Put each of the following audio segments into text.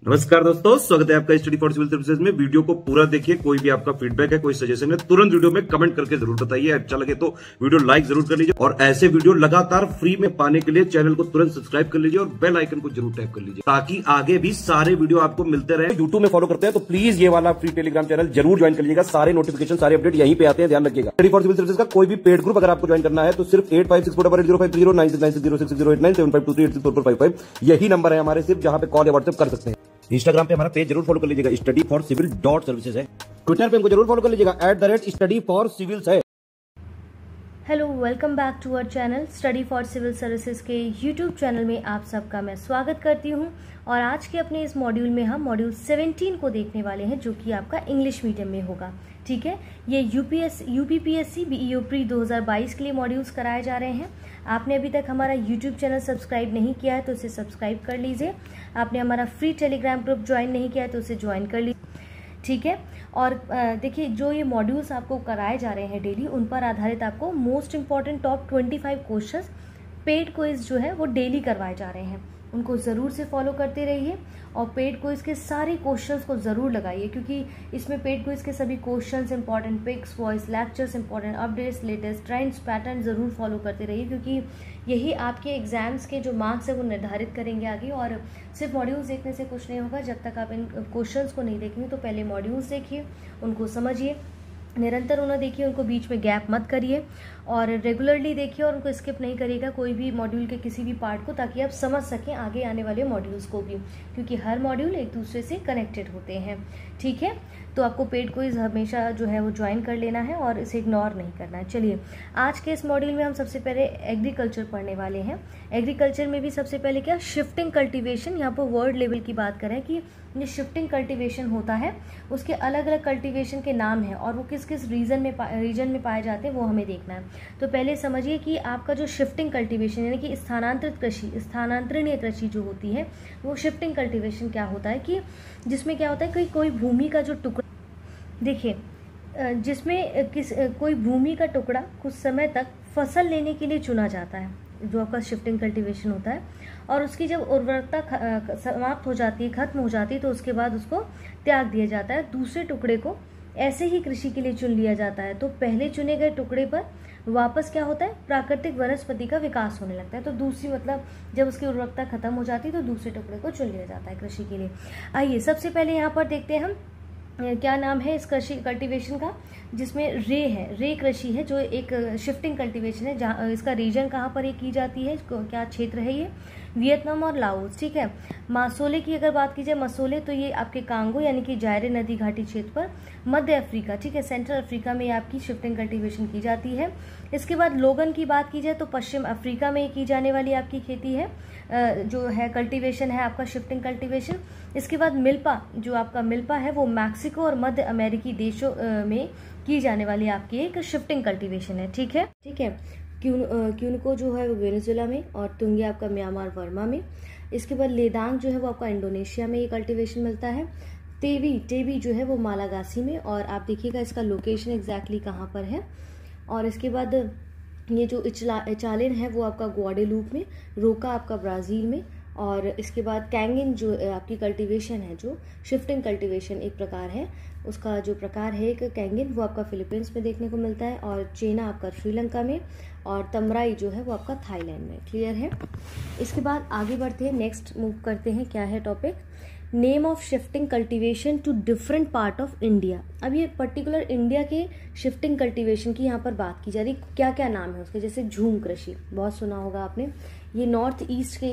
नमस्कार दोस्तों, स्वागत है आपका स्टडी फॉर सिविल सर्विसेज में। वीडियो को पूरा देखिए। कोई भी आपका फीडबैक है, कोई सजेशन है, तुरंत वीडियो में कमेंट करके जरूर बताइए। अच्छा लगे तो वीडियो लाइक जरूर कर लीजिए और ऐसे वीडियो लगातार फ्री में पाने के लिए चैनल को तुरंत सब्सक्राइब कर लीजिए और बेल आइकन को जरूर टैप कर लीजिए ताकि आगे भी सारे वीडियो आपको मिलते रहे। यूट्यूब में फॉलो करते हैं तो प्लीज ये वाला फ्री टेलीग्राम चैनल जरूर ज्वाइन कर लीजिएगा। सारे नोटिफिकेशन, सारे अपडेट यहीं पे आते हैं, ध्यान रखिएगा। स्टडी फॉर सिविल सर्विसेज का कोई भी पेड ग्रुप अगर आपको ज्वाइन करना है तो सिर्फ 856480560660897523864455 यही नंबर है हमारे, सिर्फ जहां पे कॉल या व्हाट्सएप कर सकते हैं। इंस्टाग्राम पे हमारा पेज जरूर फॉलो कर लीजिएगा, स्टडी फॉर सिविल .सर्विसेज है। ट्विटर पे हमको जरूर फॉलो कर लीजिएगा, @स्टडी फॉर सिविल्स है। Hello, welcome back to our channel study for civil services के यूट्यूब चैनल में आप सबका मैं स्वागत करती हूं। और आज के अपने इस मॉड्यूल में हम मॉड्यूल 17 को देखने वाले हैं, जो कि आपका इंग्लिश मीडियम में होगा। ठीक है, ये यूपीपीएससी बीईओ प्री 2022 के लिए मॉड्यूल्स कराए जा रहे हैं। आपने अभी तक हमारा यूट्यूब चैनल सब्सक्राइब नहीं किया है तो उसे सब्सक्राइब कर लीजिए। आपने हमारा फ्री टेलीग्राम ग्रुप ज्वाइन नहीं किया है तो उसे ज्वाइन कर लीजिए। ठीक है, और देखिए, जो ये मॉड्यूल्स आपको कराए जा रहे हैं डेली, उन पर आधारित आपको most important top 25 questions paid quiz जो है वो डेली करवाए जा रहे हैं। उनको ज़रूर से फॉलो करते रहिए और पेड क्विज के सारे क्वेश्चंस को ज़रूर लगाइए, क्योंकि इसमें पेड क्विज के सभी questions, important picks, voice lectures, important updates, latest trends, pattern ज़रूर फॉलो करते रहिए, क्योंकि यही आपके एग्जाम्स के जो मार्क्स है वो निर्धारित करेंगे आगे। और सिर्फ मॉड्यूल्स देखने से कुछ नहीं होगा। जब तक आप इन क्वेश्चंस को नहीं देखेंगे तो पहले मॉड्यूल्स देखिए, उनको समझिए, निरंतर उन्हें देखिए, उनको बीच में गैप मत करिए और रेगुलरली देखिए और उनको स्किप नहीं करिएगा कोई भी मॉड्यूल के किसी भी पार्ट को, ताकि आप समझ सकें आगे आने वाले मॉड्यूल्स को भी, क्योंकि हर मॉड्यूल एक दूसरे से कनेक्टेड होते हैं। ठीक है, तो आपको पेड क्विज हमेशा जो है वो ज्वाइन कर लेना है और इसे इग्नोर नहीं करना है। चलिए, आज के इस मॉड्यूल में हम सबसे पहले एग्रीकल्चर पढ़ने वाले हैं। एग्रीकल्चर में भी सबसे पहले क्या, शिफ्टिंग कल्टीवेशन। यहाँ पर वर्ड लेवल की बात करें कि ये शिफ्टिंग कल्टीवेशन होता है, उसके अलग अलग कल्टीवेशन के नाम हैं और वो किस किस रीजन में पाए जाते हैं वो हमें देखना है। तो पहले समझिए कि आपका जो शिफ्टिंग कल्टीवेशन यानी कि स्थानांतरित कृषि, स्थानांतरणीय कृषि जो होती है, वो शिफ्टिंग कल्टीवेशन क्या होता है कि जिसमें क्या होता है कि कोई भूमि का जो टुकड़ा, देखिए, जिसमें कोई भूमि का टुकड़ा कुछ समय तक फसल लेने के लिए चुना जाता है, जो आपका शिफ्टिंग कल्टीवेशन होता है, और उसकी जब उर्वरकता समाप्त हो जाती है, खत्म हो जाती है, तो उसके बाद उसको त्याग दिया जाता है। दूसरे टुकड़े को ऐसे ही कृषि के लिए चुन लिया जाता है। तो पहले चुने गए टुकड़े पर वापस क्या होता है, प्राकृतिक वनस्पति का विकास होने लगता है। तो दूसरी, मतलब जब उसकी उर्वरकता खत्म हो जाती है तो दूसरे टुकड़े को चुन लिया जाता है कृषि के लिए। आइए सबसे पहले यहाँ पर देखते हैं हम क्या नाम है इस कृषि कल्टीवेशन का, जिसमें रे है, रे कृषि है, जो एक शिफ्टिंग कल्टीवेशन है। जहाँ इसका रीजन कहाँ पर ये की जाती है, क्या क्षेत्र है ये, वियतनाम और लाओस। ठीक है, मसोले की अगर बात की जाए, मसोले तो ये आपके कांगो यानी कि जायरे नदी घाटी क्षेत्र पर, मध्य अफ्रीका, ठीक है, सेंट्रल अफ्रीका में आपकी शिफ्टिंग कल्टीवेशन की जाती है। इसके बाद लोगन की बात की जाए तो पश्चिम अफ्रीका में की जाने वाली आपकी खेती है, जो है कल्टीवेशन है आपका शिफ्टिंग कल्टीवेशन। इसके बाद मिल्पा, जो आपका मिल्पा है वो मैक्सिको और मध्य अमेरिकी देशों में की जाने वाली आपकी एक शिफ्टिंग कल्टीवेशन है। ठीक है, ठीक है। क्यूनको जो है वो वेनेजुएला में, और तुंगे आपका म्यांमार बर्मा में। इसके बाद लेदांग जो है वो आपका इंडोनेशिया में ये कल्टीवेशन मिलता है। टेबी जो है वो मालागासी में, और आप देखिएगा इसका लोकेशन एग्जैक्टली कहाँ पर है। और इसके बाद ये जो इचालिन है वो आपका ग्वाडेलूप में, रोका आपका ब्राज़ील में। और इसके बाद कैंगिन जो आपकी कल्टीवेशन है, जो शिफ्टिंग कल्टीवेशन एक प्रकार है, उसका जो प्रकार है एक कैंगिन, वो आपका फिलीपींस में देखने को मिलता है, और चेना आपका श्रीलंका में, और तमराई जो है वो आपका थाईलैंड में। क्लियर है। इसके बाद आगे बढ़ते हैं, नेक्स्ट मूव करते हैं, क्या है topic, name of shifting cultivation to different part of India. अब ये पर्टिकुलर इंडिया के शिफ्टिंग कल्टीवेशन की यहाँ पर बात की जा रही, क्या क्या नाम है उसके, जैसे झूम कृषि, बहुत सुना होगा आपने, ये नॉर्थ ईस्ट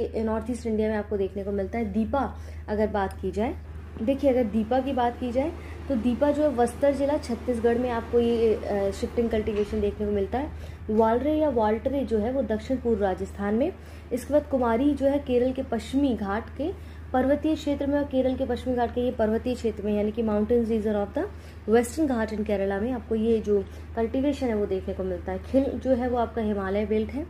इंडिया में आपको देखने को मिलता है। दीपा अगर बात की जाए, देखिए अगर दीपा की बात की जाए तो दीपा जो है बस्तर जिला छत्तीसगढ़ में आपको ये शिफ्टिंग कल्टीवेशन देखने को मिलता है। वालरे या वाल्टरे जो है वो दक्षिण पूर्व राजस्थान में। इसके बाद कुमारी जो है केरल के पश्चिमी घाट के पर्वतीय क्षेत्र में, और केरल के पश्चिमी घाट के ये पर्वतीय क्षेत्र में, यानी कि mountains region of the western Ghat in Kerala में आपको ये जो कल्टीवेशन है वो देखने को मिलता है। खिल जो है वो आपका हिमालय बेल्ट है,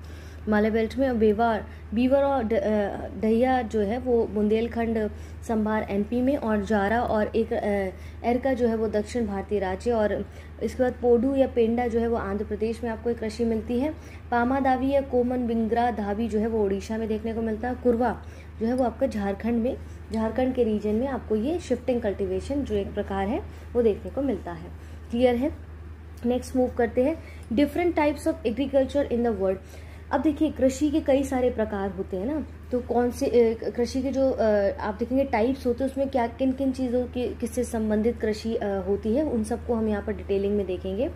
हिमालय बेल्ट में। बीवर और डहिया जो है वो बुंदेलखंड संभार एमपी में, और जारा और एक एरका जो है वो दक्षिण भारतीय राज्य। और इसके बाद पोडू या पेंडा जो है वो आंध्र प्रदेश में आपको एक कृषि मिलती है। पामा दावी या कोमन बिंग्रा धावी जो है वो उड़ीसा में देखने को मिलता है। कुरवा जो है वो आपका झारखंड के रीजन में आपको ये शिफ्टिंग कल्टीवेशन जो एक प्रकार है वो देखने को मिलता है। क्लियर है। नेक्स्ट मूव करते हैं different types of agriculture in the world. अब देखिए कृषि के कई सारे प्रकार होते हैं ना, तो कौन से कृषि के जो आप देखेंगे टाइप्स होते हैं उसमें क्या किन किन चीज़ों की किससे संबंधित कृषि होती है, उन सबको हम यहाँ पर डिटेलिंग में देखेंगे।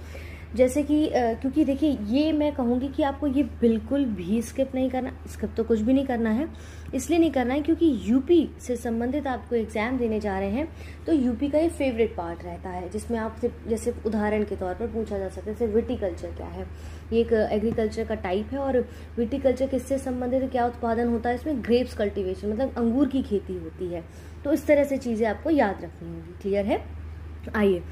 जैसे कि क्योंकि देखिए ये मैं कहूँगी कि आपको ये बिल्कुल भी स्किप नहीं करना, स्किप तो कुछ भी नहीं करना है, इसलिए नहीं करना है क्योंकि यूपी से संबंधित आपको एग्जाम देने जा रहे हैं, तो यूपी का ये फेवरेट पार्ट रहता है जिसमें आपसे जैसे उदाहरण के तौर पर पूछा जा सकता है। जैसे विटीकल्चर क्या है, ये एक एग्रीकल्चर का टाइप है, और विटीकल्चर किससे संबंधित है, क्या उत्पादन होता है इसमें, ग्रेप्स कल्टीवेशन मतलब अंगूर की खेती होती है। तो इस तरह से चीज़ें आपको याद रखनी होगी। क्लियर है। आइए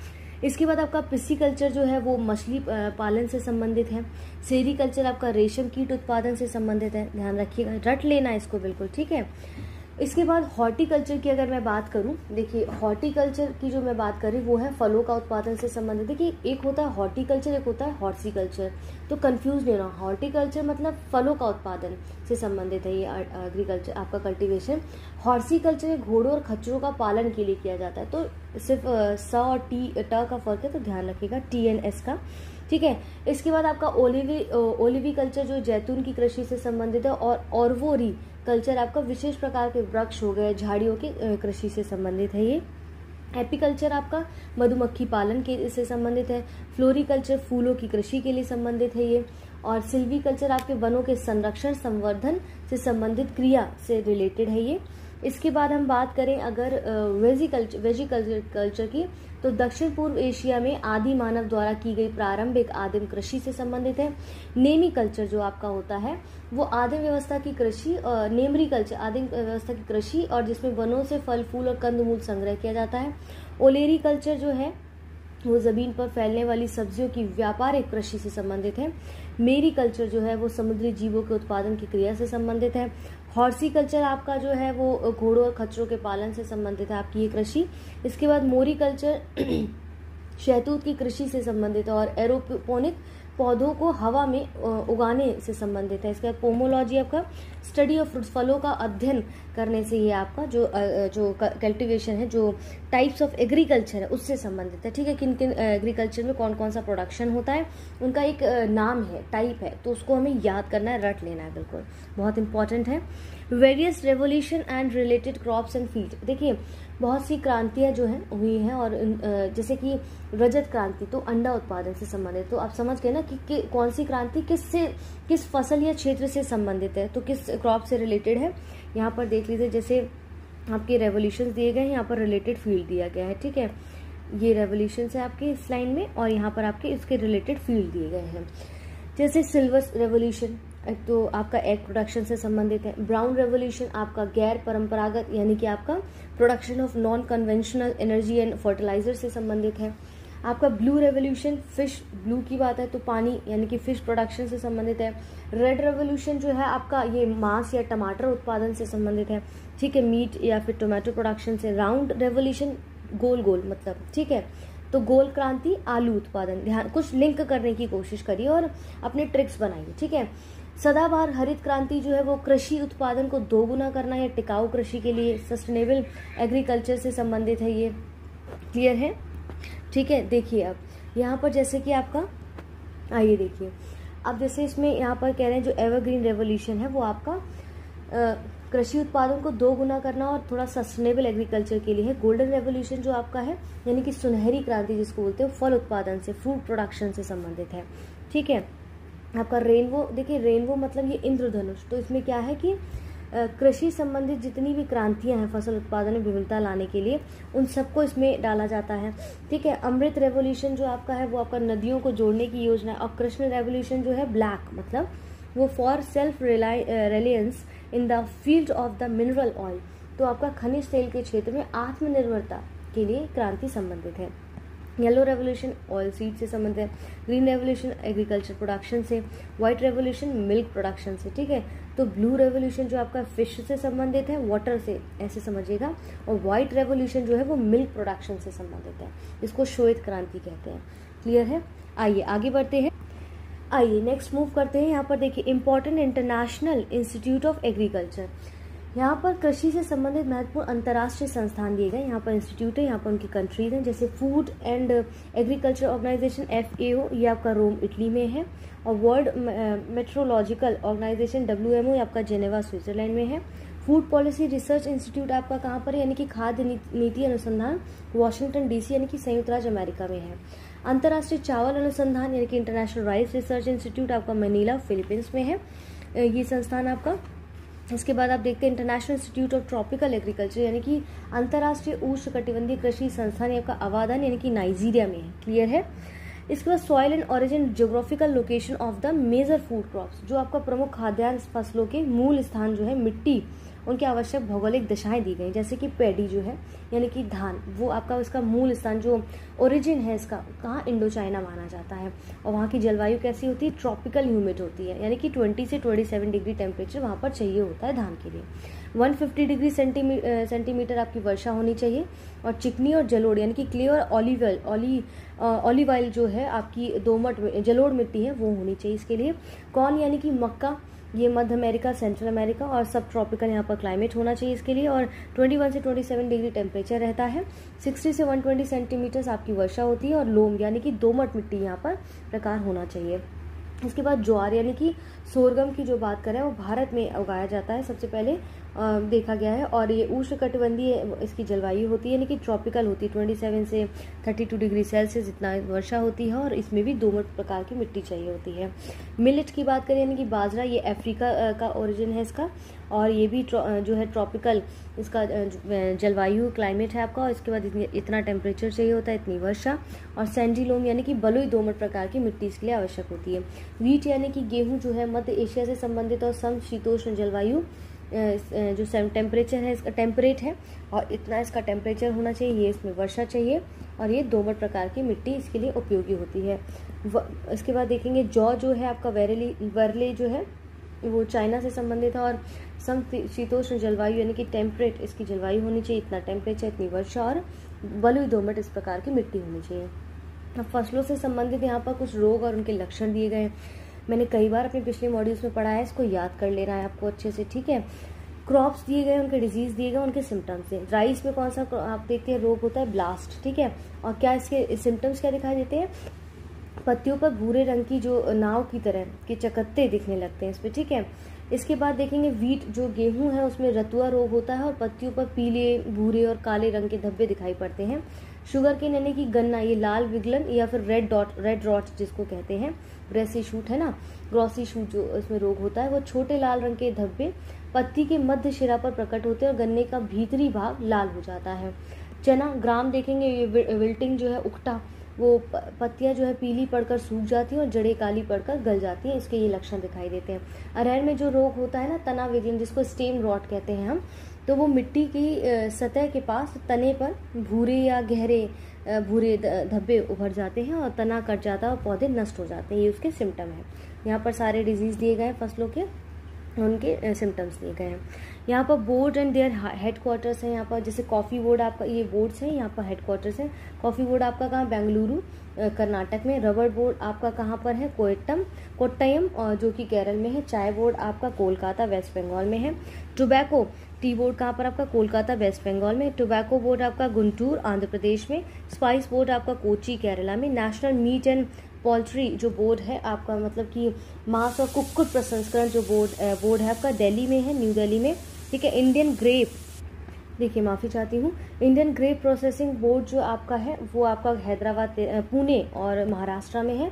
इसके बाद आपका पिस्सीकल्चर जो है वो मछली पालन से संबंधित है। सेरीकल्चर आपका रेशम कीट उत्पादन से संबंधित है, ध्यान रखिएगा, रट लेना इसको बिल्कुल, ठीक है। इसके बाद हॉर्टिकल्चर की अगर मैं बात करूं, देखिए हॉर्टिकल्चर की जो मैं बात कर रही वो है फलों का उत्पादन से संबंधित। देखिए एक होता है हॉर्टिकल्चर, एक होता है हॉर्सिकल्चर, तो कंफ्यूज नहीं होना। हॉर्टिकल्चर मतलब फलों का उत्पादन से संबंधित है ये एग्रीकल्चर आपका कल्टीवेशन। हॉर्सिकल्चर घोड़ों और खच्चरों का पालन के लिए किया जाता है, तो सिर्फ स और ट का फर्क है, तो ध्यान रखिएगा TNS का, ठीक है। इसके बाद आपका ओलिवी कल्चर जो जैतून की कृषि से संबंधित है, और ऑर्वोरी कल्चर आपका विशेष प्रकार के वृक्ष हो गए झाड़ियों की कृषि से संबंधित है ये। एपीकल्चर आपका मधुमक्खी पालन के से संबंधित है। फ्लोरिकल्चर फूलों की कृषि के लिए संबंधित है ये। और सिल्वीकल्चर आपके वनों के संरक्षण संवर्धन से संबंधित क्रिया से रिलेटेड है ये। इसके बाद हम बात करें अगर वेजिकल्चर की, तो दक्षिण पूर्व एशिया में आदि मानव द्वारा की गई प्रारंभिक आदिम कृषि से संबंधित है। नेमी कल्चर जो आपका होता है वो आदिम व्यवस्था की कृषि, नेमरी कल्चर आदिम व्यवस्था की कृषि और जिसमें वनों से फल फूल और कंदमूल संग्रह किया जाता है। ओलेरी कल्चर जो है वो जमीन पर फैलने वाली सब्जियों की व्यापारिक कृषि से संबंधित है। मेरी कल्चर जो है वो समुद्री जीवों के उत्पादन की क्रिया से संबंधित है। हॉर्सिकल्चर आपका जो है वो घोड़ों और खच्चरों के पालन से संबंधित है आपकी ये कृषि। इसके बाद मोरी कल्चर शहतूत की कृषि से संबंधित है, और एरोपोनिक पौधों को हवा में उगाने से संबंधित है। इसके बाद पोमोलॉजी आपका स्टडी ऑफ फ्रूट्स फलों का अध्ययन करने से ये आपका जो कल्टीवेशन है, जो टाइप्स ऑफ एग्रीकल्चर है उससे संबंधित है, ठीक है। किन किन एग्रीकल्चर में कौन कौन सा प्रोडक्शन होता है उनका एक नाम है, टाइप है, तो उसको हमें याद करना है, रट लेना है, बिल्कुल बहुत इंपॉर्टेंट है। Various revolution and related crops and field, देखिए बहुत सी क्रांतियां जो हैं हुई हैं, और जैसे कि रजत क्रांति तो अंडा उत्पादन से संबंधित, तो आप समझ गए ना कि कौन सी क्रांति किस फसल या क्षेत्र से संबंधित है, तो किस क्रॉप से रिलेटेड है। यहाँ पर देख लीजिए जैसे आपके रेवोल्यूशन दिए गए हैं, यहाँ पर रिलेटेड फील्ड दिया गया है, ठीक है। ये रेवोल्यूशन है आपके इस लाइन में, और यहाँ पर आपके इसके रिलेटेड फील्ड दिए गए हैं। जैसे सिल्वर रेवोल्यूशन तो आपका एग प्रोडक्शन से संबंधित है। ब्राउन रेवोल्यूशन आपका गैर परंपरागत यानी कि आपका production of non conventional energy and fertiliser से संबंधित है। आपका ब्लू रेवोल्यूशन फिश, ब्लू की बात है तो पानी यानी कि फिश प्रोडक्शन से संबंधित है। रेड रेवोल्यूशन जो है आपका ये मांस या टमाटर उत्पादन से संबंधित है, ठीक है, मीट या फिर टोमेटो प्रोडक्शन से। राउंड रेवोल्यूशन गोल गोल मतलब, ठीक है, तो गोल क्रांति आलू उत्पादन। ध्यान कुछ लिंक करने की कोशिश करिए और अपने ट्रिक्स बनाइए, ठीक है। सदाबहार हरित क्रांति जो है वो कृषि उत्पादन को दोगुना करना या टिकाऊ कृषि के लिए सस्टेनेबल एग्रीकल्चर से संबंधित है ये। क्लियर है, ठीक है। देखिए अब यहाँ पर जैसे कि आपका आइए देखिए अब जैसे इसमें यहाँ पर कह रहे हैं जो एवरग्रीन रेवोल्यूशन है वो आपका कृषि उत्पादन को दोगुना करना और थोड़ा सस्टेनेबल एग्रीकल्चर के लिए है। गोल्डन रेवोल्यूशन जो आपका है यानी कि सुनहरी क्रांति जिसको बोलते हैं फल उत्पादन से, फ्रूट प्रोडक्शन से संबंधित है, ठीक है। आपका रेनबो, देखिए रेनबो मतलब ये इंद्रधनुष, तो इसमें क्या है कि कृषि संबंधित जितनी भी क्रांतियां हैं फसल उत्पादन में विविधता लाने के लिए उन सबको इसमें डाला जाता है, ठीक है। अमृत रेवोल्यूशन जो आपका है वो आपका नदियों को जोड़ने की योजना है। और कृष्ण रेवोल्यूशन जो है ब्लैक मतलब वो for self reliance in the field of the mineral oil, तो आपका खनिज तेल के क्षेत्र में आत्मनिर्भरता के लिए क्रांति संबंधित है। येलो रेवोल्यूशन ऑयल सीड से संबंधित है। ग्रीन रेवोल्यूशन एग्रीकल्चर प्रोडक्शन से। व्हाइट रेवोल्यूशन मिल्क प्रोडक्शन से, ठीक है। तो ब्लू रेवोल्यूशन जो आपका फिश से संबंधित है, वाटर से, ऐसे समझिएगा। और व्हाइट रेवोल्यूशन जो है वो मिल्क प्रोडक्शन से संबंधित है, इसको श्वेत क्रांति कहते हैं। क्लियर है, आइए आगे बढ़ते हैं। आइए नेक्स्ट मूव करते हैं। यहाँ पर देखिए important international institute of agriculture, यहाँ पर कृषि से संबंधित महत्वपूर्ण अंतर्राष्ट्रीय संस्थान दिए गए। यहाँ पर इंस्टीट्यूट है, यहाँ पर उनकी कंट्रीज हैं, जैसे food and agriculture organisation FAO, ये आपका रोम इटली में है, और वर्ल्ड मेट्रोलॉजिकल ऑर्गेनाइजेशन WMO, ये आपका जेनेवा स्विट्जरलैंड में है। फूड पॉलिसी रिसर्च इंस्टीट्यूट आपका कहाँ पर है, यानी कि खाद्य नीति अनुसंधान वाशिंगटन DC यानी कि संयुक्त राज्य अमेरिका में है। अंतर्राष्ट्रीय चावल अनुसंधान यानी कि इंटरनेशनल राइस रिसर्च इंस्टीट्यूट आपका मनीला फिलीपींस में है, ये संस्थान आपका। इसके बाद आप देखते हैं international institute of tropical agriculture यानी कि अंतर्राष्ट्रीय उष्णकटिबंधीय कृषि संस्थान आपका अवादन यानी कि नाइजीरिया में है। क्लियर है। इसके बाद soil and origin geographical location of the major food crops, जो आपका प्रमुख खाद्यान्न फसलों के मूल स्थान जो है मिट्टी, उनकी आवश्यक भौगोलिक दशाएं दी गई, जैसे कि पैडी जो है यानी कि धान, वो आपका उसका मूल स्थान जो ओरिजिन है इसका कहाँ, इंडो चाइना माना जाता है। और वहाँ की जलवायु कैसी होती है, ट्रॉपिकल ह्यूमिड होती है, यानी कि 20 से 27 डिग्री टेम्परेचर वहाँ पर चाहिए होता है धान के लिए। 150 डिग्री सेंटीमीटर आपकी वर्षा होनी चाहिए। और चिकनी और जलोढ़ यानी कि क्ले और ऑलिव ऑयल जो है आपकी दोमट जलोढ़ मिट्टी है वो होनी चाहिए इसके लिए। कॉर्न यानी कि मक्का, ये मध्य अमेरिका, सेंट्रल अमेरिका और सब ट्रॉपिकल यहाँ पर क्लाइमेट होना चाहिए इसके लिए। और 21 से 27 डिग्री टेम्परेचर रहता है। 60 से 120 सेंटीमीटर्स आपकी वर्षा होती है। और लोम यानी कि दोमट मिट्टी यहाँ पर प्रकार होना चाहिए। इसके बाद ज्वार यानी कि सोरगम की जो बात करें वो भारत में उगाया जाता है, सबसे पहले देखा गया है। और ये उष्णकटिबंधीय इसकी जलवायु होती है यानी कि ट्रॉपिकल होती है, 27 से 32 डिग्री सेल्सियस इतना वर्षा होती है। और इसमें भी दोमट प्रकार की मिट्टी चाहिए होती है। मिलेट की बात करें यानी कि बाजरा, ये अफ्रीका का ओरिजिन है इसका, और ये भी जो है ट्रॉपिकल इसका जलवायु क्लाइमेट है आपका। और इसके बाद इतना टेम्परेचर चाहिए होता है, इतनी वर्षा। और सैंडी लोम यानी कि बलुई दोमट प्रकार की मिट्टी इसके लिए आवश्यक होती है। वीट यानी कि गेहूं जो है मध्य एशिया से संबंधित और समशीतोष्ण जलवायु जो टेम्परेचर है इसका टेम्परेट है, और इतना इसका टेम्परेचर होना चाहिए, ये इसमें वर्षा चाहिए, और ये दोमट प्रकार की मिट्टी इसके लिए उपयोगी होती है। इसके बाद देखेंगे जौ जो है आपका वर्ले जो है वो चाइना से संबंधित है, और समशीतोष्ण जलवायु यानी कि टेम्परेट इसकी जलवायु होनी चाहिए, इतना टेम्परेचर, इतनी वर्षा, और बलुई दोमट इस प्रकार की मिट्टी होनी चाहिए। अब फसलों से संबंधित यहाँ पर कुछ रोग और उनके लक्षण दिए गए हैं। मैंने कई बार अपने पिछले मॉड्यूल्स में पढ़ा है, इसको याद कर लेना है आपको अच्छे से, ठीक है। क्रॉप्स दिए गए, उनके डिजीज दिए गए, उनके सिम्टम्स हैं। राइस में कौन सा आप देखते हैं रोग होता है, ब्लास्ट, ठीक है। और क्या इसके सिम्टम्स क्या दिखाई देते हैं, पत्तियों पर भूरे रंग की जो नाव की तरह के चकत्ते दिखने लगते हैं इस पर, ठीक है। इसके बाद देखेंगे वीट जो गेहूं है उसमें रतुआ रोग होता है, और पत्तियों पर पीले, भूरे और काले रंग के धब्बे दिखाई पड़ते हैं। शुगर केन यानी कि गन्ना, ये लाल विगलन या फिर रेड रॉट जिसको कहते हैं, ग्रेसी शूट है ना, ग्रॉसी शूट जो इसमें रोग होता है, वो छोटे लाल रंग के धब्बे पत्ती के मध्य शिरा पर प्रकट होते हैं और गन्ने का भीतरी भाग लाल हो जाता है। चना ग्राम देखेंगे, ये विल्टिंग जो है उकटा, वो पत्तियां जो है पीली पड़कर सूख जाती हैं और जड़ें काली पड़कर गल जाती हैं, इसके ये लक्षण दिखाई देते हैं। अरहर में जो रोग होता है ना, तना विगलन जिसको स्टेम रॉट कहते हैं हम, तो वो मिट्टी की सतह के पास तने पर भूरे या गहरे भूरे धब्बे उभर जाते हैं और तना कट जाता है और पौधे नष्ट हो जाते हैं, ये उसके सिम्टम है। यहाँ पर सारे डिजीज दिए गए हैं फसलों के, उनके सिम्टम्स दिए गए हैं। यहाँ पर बोर्ड एंड देयर हेडक्वार्टर्स हैं। यहाँ पर जैसे कॉफ़ी बोर्ड आपका, ये बोर्ड्स हैं, यहाँ पर हेडक्वार्टर्स हैं। कॉफ़ी बोर्ड आपका कहाँ, बेंगलुरु कर्नाटक में। रबर बोर्ड आपका कहाँ पर है, कोट्टयम जो कि केरल में है। चाय बोर्ड आपका कोलकाता वेस्ट बंगाल में है। टोबैको टी बोर्ड कहाँ पर आपका, कोलकाता वेस्ट बंगाल में। टोबैको बोर्ड आपका गुंटूर आंध्र प्रदेश में। स्पाइस बोर्ड आपका कोची केरला में। नेशनल मीट एंड पोल्ट्री जो बोर्ड है आपका, मतलब कि मांस और कुक्कुट प्रसंस्करण जो बोर्ड है आपका, दिल्ली में है, न्यू दिल्ली में, ठीक है। इंडियन ग्रेप, देखिए माफ़ी चाहती हूँ, इंडियन ग्रेप प्रोसेसिंग बोर्ड जो आपका है वो आपका हैदराबाद, पुणे और महाराष्ट्र में है।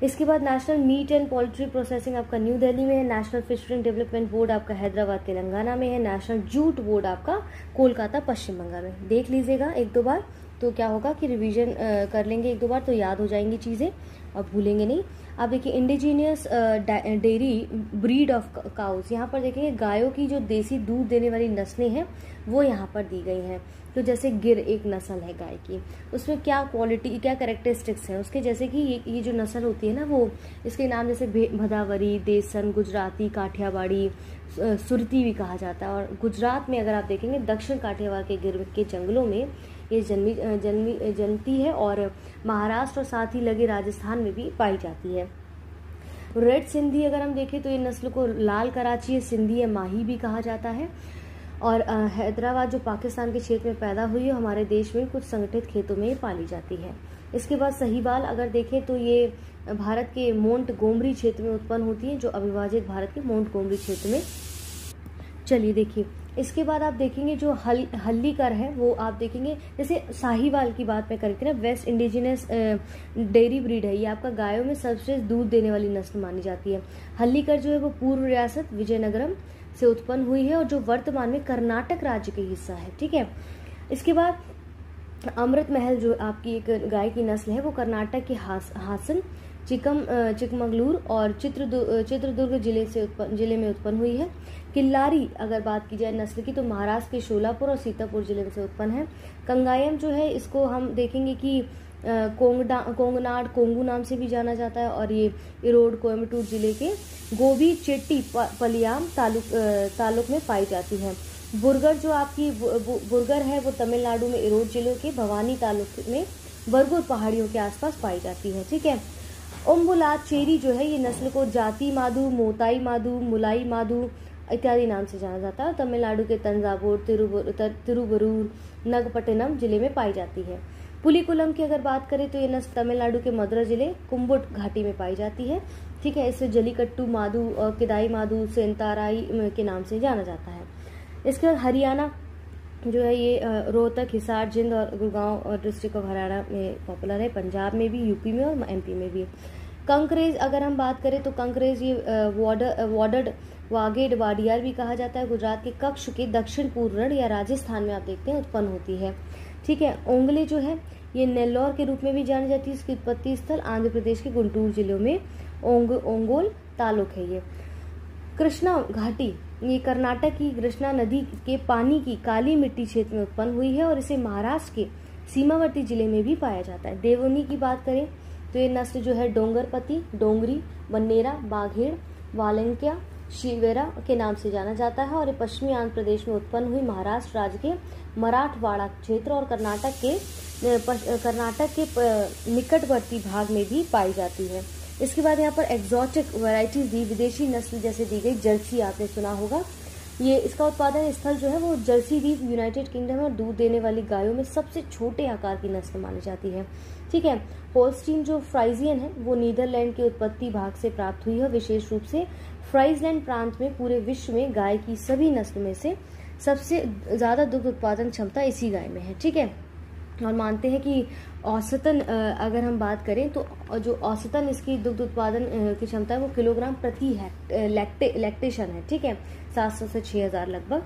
इसके बाद national meat and poultry processing आपका न्यू दिल्ली में है। नेशनल फिशरिंग डेवलपमेंट बोर्ड आपका हैदराबाद तेलंगाना में है। नेशनल जूट बोर्ड आपका कोलकाता पश्चिम बंगाल में। देख लीजिएगा एक दो बार, तो क्या होगा कि रिवीजन कर लेंगे एक दो बार तो याद हो जाएंगी चीज़ें और भूलेंगे नहीं। आप देखिए indigenous dairy breed of cows, यहाँ पर देखेंगे गायों की जो देसी दूध देने वाली नस्लें हैं वो यहाँ पर दी गई हैं। तो जैसे गिर एक नस्ल है गाय की, उसमें क्या क्वालिटी, क्या कैरेक्टरिस्टिक्स हैं उसके, जैसे कि ये जो नस्ल होती है ना, वो इसके नाम जैसे भदावरी, देसन, गुजराती, काठियावाड़ी, सुरती भी कहा जाता है। और गुजरात में अगर आप देखेंगे दक्षिण काठियावाड़ के गिर के जंगलों में ये जन्मती है, और महाराष्ट्र और साथ ही लगे राजस्थान में भी पाई जाती है। रेड सिंधी अगर हम देखें तो ये नस्ल को लाल कराची सिंधी या माही भी कहा जाता है। और हैदराबाद जो पाकिस्तान के क्षेत्र में पैदा हुई है, हमारे देश में कुछ संगठित खेतों में पाली जाती है। इसके बाद साहीवाल अगर देखें तो ये भारत के मोंटगोमरी क्षेत्र में उत्पन्न होती है, जो अविभाजित भारत के मोंटगोमरी क्षेत्र में। चलिए देखिए, इसके बाद आप देखेंगे जो हल्लीकर है वो आप देखेंगे, जैसे साहीवाल की बात मैं करती ना, वेस्ट इंडिजिनस डेयरी ब्रीड है, ये आपका गायों में सबसे दूध देने वाली नस्ल मानी जाती है। हल्लीकर जो है वो पूर्व रियासत विजयनगरम से उत्पन्न हुई है और जो वर्तमान में कर्नाटक राज्य का हिस्सा है। ठीक है, इसके बाद अमृत महल जो आपकी एक गाय की नस्ल है वो कर्नाटक के हासन, चिकमगलूर और चित्रदुर्ग जिले में उत्पन्न हुई है। किल्लारी अगर बात की जाए नस्ल की तो महाराष्ट्र के शोलापुर और सीतापुर जिले में से उत्पन्न है। कंगायम जो है इसको हम देखेंगे कि कोंगनाड कोंगू नाम से भी जाना जाता है और ये इरोड कोयम्बटूर जिले के गोबी चेट्टी पलियाम तालुक में पाई जाती है। बुरगर जो आपकी बुरगर है वो तमिलनाडु में इरोड जिले के भवानी तालुक में बरगुर पहाड़ियों के आसपास पाई जाती है। ठीक है, ओम्बुलात चेरी जो है ये नस्ल को जाति माधु, मोताई माधु, मुलाई माधु इत्यादि नाम से जाना जाता है। तमिलनाडु के तंजावुर, तिरुवरूर, नगपट्टिनम जिले में पाई जाती है। पुलिकुलम की अगर बात करें तो ये नस्ल तमिलनाडु के मदुरा जिले कुम्बुट घाटी में पाई जाती है। ठीक है, इसे जलीकट्टू माधु और किदाई माधु सेंताराई के नाम से जाना जाता है। इसके बाद हरियाणा जो है ये रोहतक, हिसार, जिंद और गुड़गांव और डिस्ट्रिक्ट ऑफ हरियाणा में पॉपुलर है। पंजाब में भी, यूपी में और एमपी में भी। कंकरेज अगर हम बात करें तो कंकरेज ये वाडड वागेड वाडियार भी कहा जाता है, गुजरात के कच्छ के दक्षिण पूर्व रण या राजस्थान में आप देखते हैं उत्पन्न होती है। ठीक है, ओंगले जो है ये नेल्लौर के रूप में भी जानी जाती है, इसकी उत्पत्ति स्थल आंध्र प्रदेश के गुंटूर जिलों में ओंगोल तालुक है। ये कृष्णा घाटी ये कर्नाटक की कृष्णा नदी के पानी की काली मिट्टी क्षेत्र में उत्पन्न हुई है और इसे महाराष्ट्र के सीमावर्ती जिले में भी पाया जाता है। देवनी की बात करें तो ये नस्ल जो है डोंगरपति, डोंगरी, बन्नेरा, बाघेड़, वालंकिया, शिवेरा के नाम से जाना जाता है और ये पश्चिमी आंध्र प्रदेश में उत्पन्न हुई महाराष्ट्र राज्य के मराठवाड़ा क्षेत्र और कर्नाटक के निकटवर्ती भाग में भी पाई जाती है। इसके बाद यहाँ पर एक्सोटिक वैरायटीज दी, विदेशी नस्ल जैसे दी गई जर्सी, आपने सुना होगा। ये इसका उत्पादन स्थल जो है वो जर्सी द्वीप, यूनाइटेड किंगडम और दूध देने वाली गायों में सबसे छोटे आकार की नस्ल मानी जाती है। ठीक है, होल्स्टीन जो फ्राइजियन है वो नीदरलैंड के उत्पत्ति भाग से प्राप्त हुई है। विशेष रूप से फ्राइजलैंड प्रांत में पूरे विश्व में गाय की सभी नस्ल में से सबसे ज्यादा दुग्ध उत्पादन क्षमता इसी गाय में है। ठीक है, और मानते हैं कि औसतन अगर हम बात करें तो जो औसतन इसकी दुग्ध उत्पादन की क्षमता है वो किलोग्राम प्रति लैक्टेशन है। ठीक है, 700 से 6000 लगभग।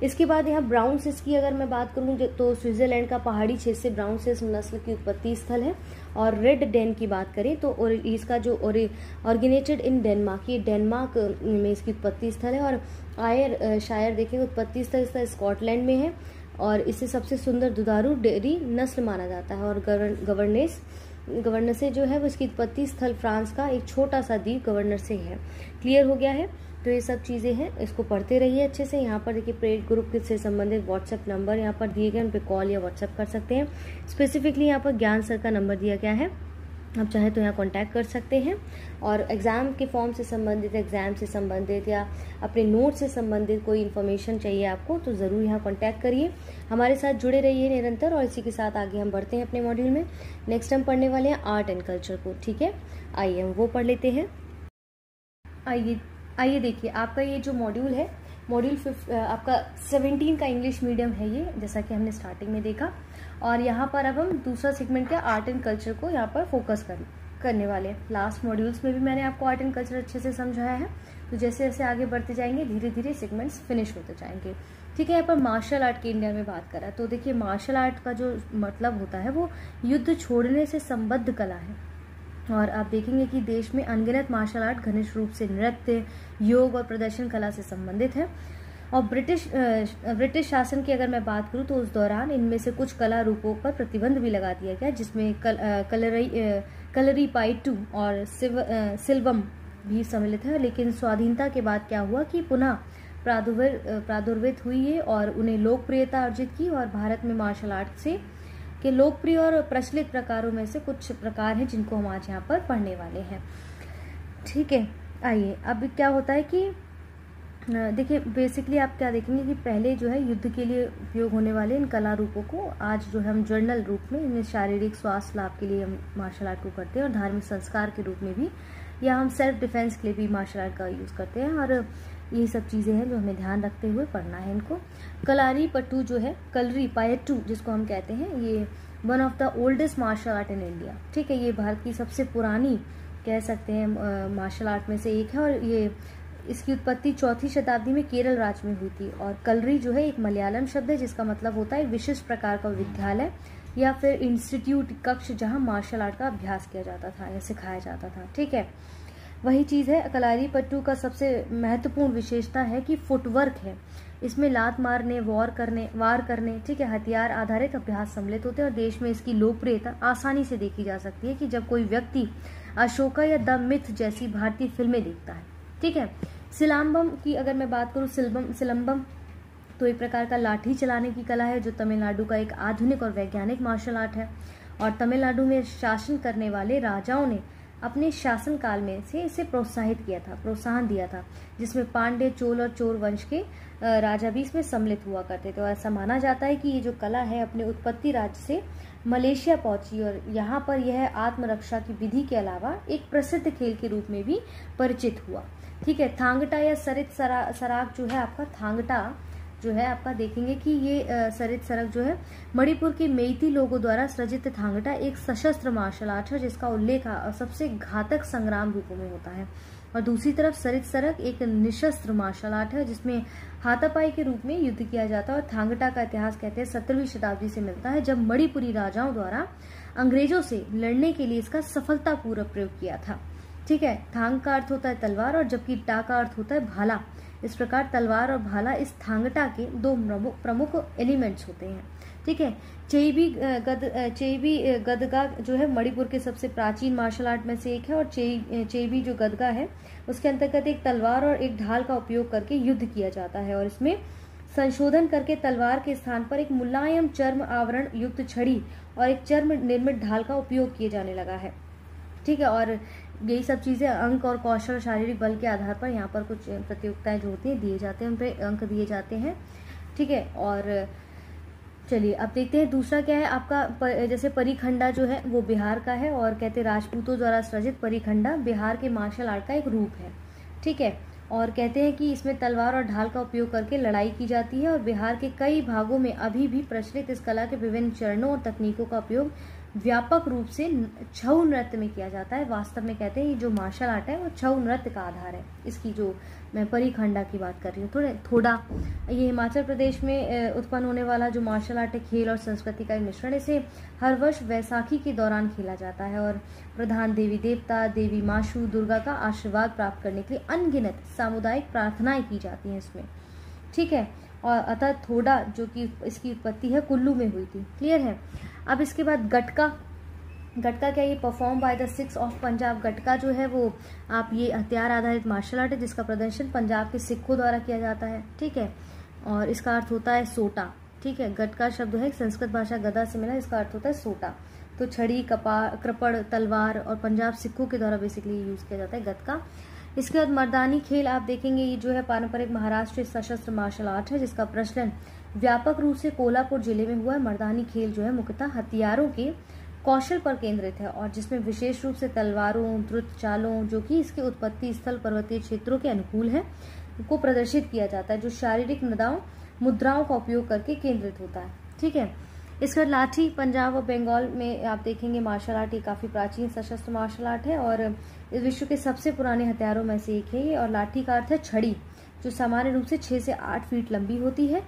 इसके बाद यहाँ ब्राउन सिस की अगर मैं बात करूँ तो स्विट्जरलैंड का पहाड़ी क्षेत्र से ब्राउन सिस नस्ल की उत्पत्ति स्थल है। और रेड डेन की बात करें तो इसका जो ऑर्गेनेटेड इन डेनमार्क, ये डेनमार्क में इसकी उत्पत्ति स्थल है। और आयर शायर देखें उत्पत्ति स्थल इसका स्कॉटलैंड में है और इसे सबसे सुंदर दुधारू डेयरी नस्ल माना जाता है। और गवर्नर से जो है वो इसकी उत्पत्ति स्थल फ्रांस का एक छोटा सा द्वीप गवर्नर से है। क्लियर हो गया है? तो ये सब चीज़ें हैं, इसको पढ़ते रहिए अच्छे से। यहाँ पर देखिए प्रेड ग्रुप से संबंधित व्हाट्सएप नंबर यहाँ पर दिए गए, उन पर कॉल या व्हाट्सएप कर सकते हैं। स्पेसिफिकली यहाँ पर ज्ञान सर का नंबर दिया गया है, आप चाहे तो यहाँ कांटेक्ट कर सकते हैं। और एग्ज़ाम के फॉर्म से संबंधित, एग्ज़ाम से संबंधित या अपने नोट से संबंधित कोई इन्फॉर्मेशन चाहिए आपको तो ज़रूर यहाँ कांटेक्ट करिए। हमारे साथ जुड़े रहिए निरंतर। और इसी के साथ आगे हम बढ़ते हैं अपने मॉड्यूल में। नेक्स्ट हम पढ़ने वाले हैं आर्ट एंड कल्चर को। ठीक है, आइए हम वो पढ़ लेते हैं। आइए देखिए, आपका ये जो मॉड्यूल है, मॉड्यूल आपका 17 का इंग्लिश मीडियम है ये, जैसा कि हमने स्टार्टिंग में देखा। और यहाँ पर अब हम दूसरा सेगमेंट का आर्ट एंड कल्चर को यहाँ पर फोकस करने वाले हैं। लास्ट मॉड्यूल्स में भी मैंने आपको आर्ट एंड कल्चर अच्छे से समझाया है, तो जैसे जैसे आगे बढ़ते जाएंगे धीरे धीरे सेगमेंट्स फिनिश होते जाएंगे। ठीक है, यहाँ पर मार्शल आर्ट की इंडिया में बात करा तो देखिए मार्शल आर्ट का जो मतलब होता है वो युद्ध छोड़ने से संबद्ध कला है। और आप देखेंगे कि देश में अनगिनत मार्शल आर्ट घनिष्ठ रूप से नृत्य, योग और प्रदर्शन कला से संबंधित है। और ब्रिटिश शासन की अगर मैं बात करूं तो उस दौरान इनमें से कुछ कला रूपों पर प्रतिबंध भी लगा दिया गया, जिसमें कलरीपायट्टू और सिल्वम भी सम्मिलित है। लेकिन स्वाधीनता के बाद क्या हुआ कि पुनः प्रादुर्भूत हुई है और उन्हें लोकप्रियता अर्जित की। और भारत में मार्शल आर्ट से के लोकप्रिय और प्रचलित प्रकारों में से कुछ प्रकार हैं जिनको हम आज यहाँ पर पढ़ने वाले हैं। ठीक है, आइए अब क्या होता है कि देखिए बेसिकली आप क्या देखेंगे कि पहले जो है युद्ध के लिए उपयोग होने वाले इन कला रूपों को आज जो है हम जर्नल रूप में, इन्हें शारीरिक स्वास्थ्य लाभ के लिए हम मार्शल आर्ट को करते हैं, और धार्मिक संस्कार के रूप में भी, या हम सेल्फ डिफेंस के लिए भी मार्शल आर्ट का यूज़ करते हैं। और यही सब चीज़ें हैं जो हमें ध्यान रखते हुए पढ़ना है इनको। कलारी पट्टू जो है, कलरी पायट्टू जिसको हम कहते हैं, ये one of the oldest martial art in India. ठीक है, ये भारत की सबसे पुरानी कह सकते हैं मार्शल आर्ट में से एक है, और ये इसकी उत्पत्ति 4वीं शताब्दी में केरल राज्य में हुई थी। और कलरी जो है एक मलयालम शब्द है जिसका मतलब होता है विशिष्ट प्रकार का विद्यालय या फिर इंस्टीट्यूट, कक्ष जहां मार्शल आर्ट का अभ्यास किया जाता था या सिखाया जाता था। ठीक है, वही चीज़ है। कलारी पट्टू का सबसे महत्वपूर्ण विशेषता है कि फुटवर्क है। इसमें लात मारने, वार करने, ठीक है, हथियार आधारित अभ्यास सम्मिलित होते हैं, और देश में इसकी लोकप्रियता आसानी से देखी जा सकती है कि जब कोई व्यक्ति अशोका या द मिथ जैसी भारतीय फिल्में देखता है। ठीक है, सिलाम्बम की अगर मैं बात करूँ, सिलम्बम तो एक प्रकार का लाठी चलाने की कला है जो तमिलनाडु का एक आधुनिक और वैज्ञानिक मार्शल आर्ट है। और तमिलनाडु में शासन करने वाले राजाओं ने अपने शासनकाल में से इसे प्रोत्साहन दिया था, जिसमें पांड्य, चोल और चोर वंश के राजा भी इसमें सम्मिलित हुआ करते थे। और ऐसा माना जाता है कि ये जो कला है अपने उत्पत्ति राज्य से मलेशिया पहुंची, और यहाँ पर यह आत्मरक्षा की विधि के अलावा एक प्रसिद्ध खेल के रूप में भी परिचित हुआ। ठीक है, थांगटा या सरित सराग जो है आपका, थांगटा जो है आपका देखेंगे कि ये सरित सरक जो है मणिपुर के मेइती लोगों द्वारा सृजित थांगटा एक सशस्त्र मार्शल आर्ट है जिसका उल्लेख सबसे घातक संग्राम रूपों में होता है। और दूसरी तरफ सरित सरक एक निशस्त्र मार्शल आर्ट है जिसमें हाथापाई के रूप में युद्ध किया जाता है। और थांगटा का इतिहास कहते हैं 17वीं शताब्दी से मिलता है, जब मणिपुरी राजाओं द्वारा अंग्रेजों से लड़ने के लिए इसका सफलतापूर्वक प्रयोग किया था। ठीक है, थांग का अर्थ होता है तलवार, और जबकि टा का अर्थ होता है भाला। इस प्रकार तलवार और भाला इस थांगटा के दो प्रमुख एलिमेंट्स होते हैं। ठीक है, चेबी गदगा जो है मणिपुर के सबसे प्राचीन मार्शल आर्ट में से एक है। और चेबी जो गदगा है उसके अंतर्गत एक तलवार और एक ढाल का उपयोग करके युद्ध किया जाता है, और इसमें संशोधन करके तलवार के स्थान पर एक मुलायम चर्म आवरण युक्त छड़ी और एक चर्म निर्मित ढाल का उपयोग किए जाने लगा है। ठीक है, और यही सब चीज़ें अंक और कौशल शारीरिक बल के आधार पर यहाँ पर कुछ प्रतियोगिताएं जो होती हैं दिए जाते हैं, उन पर अंक दिए जाते हैं। ठीक है, और चलिए अब देखते हैं दूसरा क्या है आपका। जैसे परिखंडा जो है वो बिहार का है, और कहते हैं राजपूतों द्वारा सृजित परिखंडा बिहार के मार्शल आर्ट का एक रूप है। ठीक है, और कहते हैं कि इसमें तलवार और ढाल का उपयोग करके लड़ाई की जाती है, और बिहार के कई भागों में अभी भी प्रचलित इस कला के विभिन्न चरणों और तकनीकों का उपयोग व्यापक रूप से छऊ नृत्य में किया जाता है। वास्तव में कहते हैं ये जो मार्शल आर्ट है वो छऊ नृत्य का आधार है। इसकी जो मैं परिखंडा की बात कर रही हूँ, थोड़ा ये हिमाचल प्रदेश में उत्पन्न होने वाला जो मार्शल आर्ट है खेल और संस्कृति का मिश्रण। इसे हर वर्ष वैसाखी के दौरान खेला जाता है, और प्रधान देवी देवता, देवी माशु, दुर्गा का आशीर्वाद प्राप्त करने के लिए अनगिनत सामुदायिक प्रार्थनाएं की जाती हैं इसमें। ठीक है, और अतः थोड़ा जो कि इसकी उत्पत्ति है कुल्लू में हुई थी। क्लियर है। अब इसके बाद गटका क्या, ये perform by the Sikhs of Punjab. Gatka जो है वो आप ये हथियार आधारित मार्शल आर्ट है जिसका प्रदर्शन पंजाब के सिखों द्वारा किया जाता है। ठीक है, और इसका अर्थ होता है सोटा। ठीक है, गटका शब्द है संस्कृत भाषा गदा से मिला, इसका अर्थ होता है सोटा। तो छड़ी, कृपड़, तलवार और पंजाब सिखों के द्वारा बेसिकली यूज किया जाता है गटका। इसके बाद मर्दानी खेल आप देखेंगे, ये जो है पारंपरिक महाराष्ट्रीय सशस्त्र मार्शल आर्ट है जिसका प्रचलन व्यापक रूप से कोल्हापुर जिले में हुआ है। मर्दानी खेल जो है मुख्यतः हथियारों के कौशल पर केंद्रित है, और जिसमें विशेष रूप से तलवारों, द्रुत चालों जो कि इसके उत्पत्ति स्थल पर्वतीय क्षेत्रों के अनुकूल है को प्रदर्शित किया जाता है, जो शारीरिक मुद्राओं का उपयोग करके केंद्रित होता है। ठीक है, इसका लाठी पंजाब और बंगाल में आप देखेंगे मार्शल आर्ट ये काफी प्राचीन सशस्त्र मार्शल आर्ट है, और इस विश्व के सबसे पुराने हथियारों में से एक है ये। और लाठी का अर्थ है छड़ी, जो सामान्य रूप से 6 से 8 फीट लंबी होती है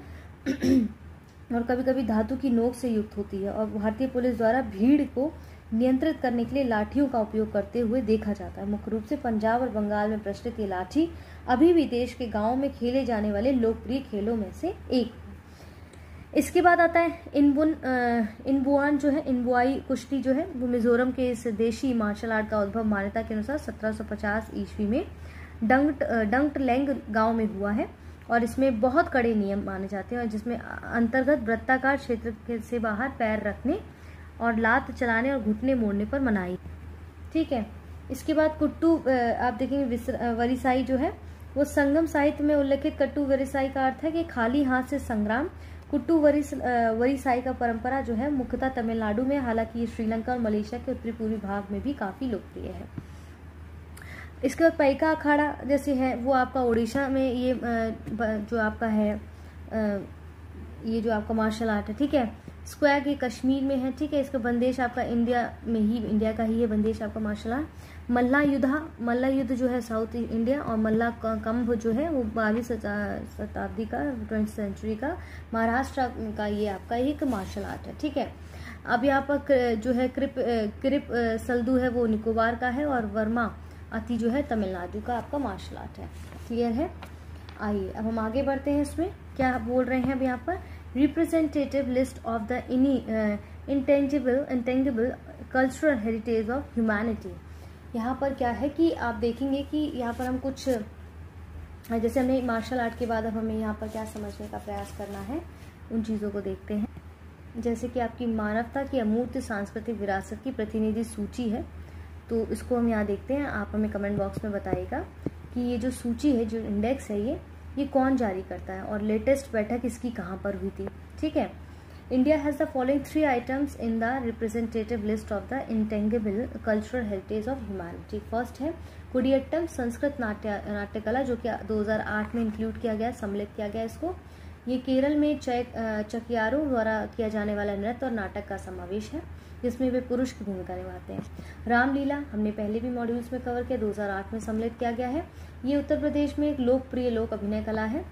और कभी कभी धातु की नोक से युक्त होती है। और भारतीय पुलिस द्वारा भीड़ को नियंत्रित करने के लिए लाठियों का उपयोग करते हुए देखा जाता है। मुख्य रूप से पंजाब और बंगाल में प्रचलित ये लाठी अभी भी देश के गांवों में खेले जाने वाले लोकप्रिय खेलों में से एक है। इसके बाद आता है इनबुआन जो है, इनबुआई कुश्ती जो है वो मिजोरम के इस देशी मार्शल आर्ट का उद्भव मान्यता के अनुसार 1750 ईस्वी में डंगटलैंग गांव में हुआ है, और इसमें बहुत कड़े नियम माने जाते हैं, और जिसमें अंतर्गत वृत्ताकार क्षेत्र से बाहर पैर रखने और लात चलाने और घुटने मोड़ने पर मनाही। ठीक है, इसके बाद कुट्टू आप देखेंगे वरिसाई जो है वो संगम साहित्य में उल्लेखित कट्टू वरिसाई का अर्थ है कि खाली हाथ से संग्राम। कुट्टू वरिसाई का परंपरा जो है मुख्यतः तमिलनाडु में, हालांकि ये श्रीलंका और मलेशिया के उत्तरी पूर्वी भाग में भी काफी लोकप्रिय है। इसके बाद पैका अखाड़ा जैसे है वो आपका उड़ीसा में, ये जो आपका है ये जो आपका मार्शल आर्ट है, ठीक है। स्क्वैग ये कश्मीर में है, ठीक है। इसका बंदेश आपका इंडिया में ही, इंडिया का ही है बंदेश आपका मार्शल आर्ट। मल्ला युद्ध जो है साउथ इंडिया, और मल्ला कंभ जो है वो 12वीं शताब्दी का, 20th सेंचुरी का महाराष्ट्र का ये आपका एक मार्शल आर्ट है, ठीक है। अब यहाँ पर जो है क्रिप सल्दू है वो निकोबार का है, और वर्मा अति जो है तमिलनाडु का आपका मार्शल आर्ट है। क्लियर है। आइए अब हम आगे बढ़ते हैं। इसमें क्या बोल रहे हैं अब यहाँ पर, representative list of the intangible cultural heritage of humanity. यहाँ पर क्या है कि आप देखेंगे कि यहाँ पर हम कुछ, जैसे हमने मार्शल आर्ट के बाद अब हमें यहाँ पर क्या समझने का प्रयास करना है, उन चीज़ों को देखते हैं। जैसे कि आपकी मानवता की अमूर्त सांस्कृतिक विरासत की प्रतिनिधि सूची है, तो इसको हम यहाँ देखते हैं। आप हमें कमेंट बॉक्स में बताइएगा कि ये जो सूची है, जो इंडेक्स है, ये कौन जारी करता है और लेटेस्ट बैठक इसकी कहाँ पर हुई थी, ठीक है। India has the following 3 items in the representative list of the intangible cultural heritage of humanity. First है कुडियट्टम संस्कृत नाट्यकला, जो कि 2008 में इंक्लूड किया गया, सम्मिलित किया गया इसको। ये केरल में चकियारों द्वारा किया जाने वाला नृत्य और नाटक का समावेश है, जिसमें वे पुरुष की भूमिका निभाते हैं। रामलीला हमने पहले भी मॉड्यूल्स में कवर किया, 2008 में सम्मिलित किया गया है। ये उत्तर प्रदेश में एक लोकप्रिय लोक अभिनय कला है,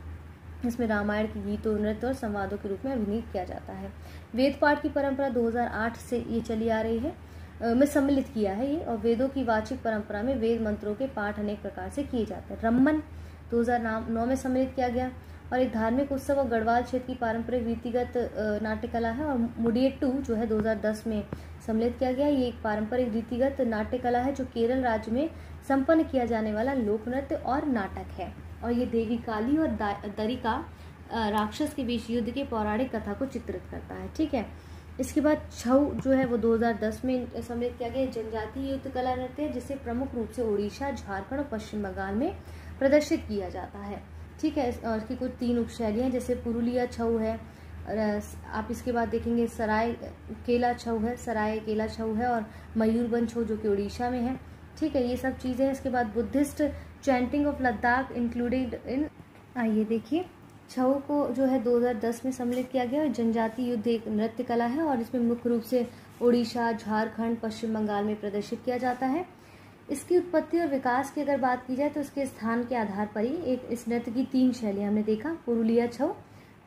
इसमें रामायण के गीतों, नृत्य और संवादों के रूप में अभिनीत किया जाता है। वेद पाठ की परंपरा 2008 से ये चली आ रही है, में सम्मिलित किया है ये, और वेदों की वाचिक परंपरा में वेद मंत्रों के पाठ अनेक प्रकार से किए जाते हैं। रम्मन 2009 में सम्मिलित किया गया, और एक धार्मिक उत्सव और गढ़वाल क्षेत्र की पारंपरिक रीतिगत नाट्यकला है। और मुडियट्टू जो है 2010 में सम्मिलित किया गया, ये एक पारंपरिक रीतिगत नाट्यकला है जो केरल राज्य में संपन्न किया जाने वाला लोक नृत्य और नाटक है, और ये देवी काली और दरिका राक्षस के बीच युद्ध की पौराणिक कथा को चित्रित करता है, ठीक है। इसके बाद छऊ जो है वो 2010 में सम्मिलित किया गया, जनजातीय युद्ध कला नृत्य है, जिसे प्रमुख रूप से उड़ीसा, झारखंड और पश्चिम बंगाल में प्रदर्शित किया जाता है, ठीक है। और इसकी कुछ 3 उपशैलियाँ, जैसे पुरुलिया छऊ है, और आप इसके बाद देखेंगे सराय केला छऊ है, और मयूरभंज छऊ जो कि उड़ीसा में है, ठीक है। ये सब चीज़ें। इसके बाद Buddhist chanting of Ladakh included in, आइए देखिए, छऊ को जो है 2010 में सम्मिलित किया गया, और जनजातीय युद्ध एक नृत्य कला है, और इसमें मुख्य रूप से उड़ीसा, झारखंड, पश्चिम बंगाल में प्रदर्शित किया जाता है। इसकी उत्पत्ति और विकास की अगर बात की जाए तो इसके स्थान के आधार पर ही एक इस नृत्य की 3 शैलियाँ हमने देखा, पुरुलिया छऊ,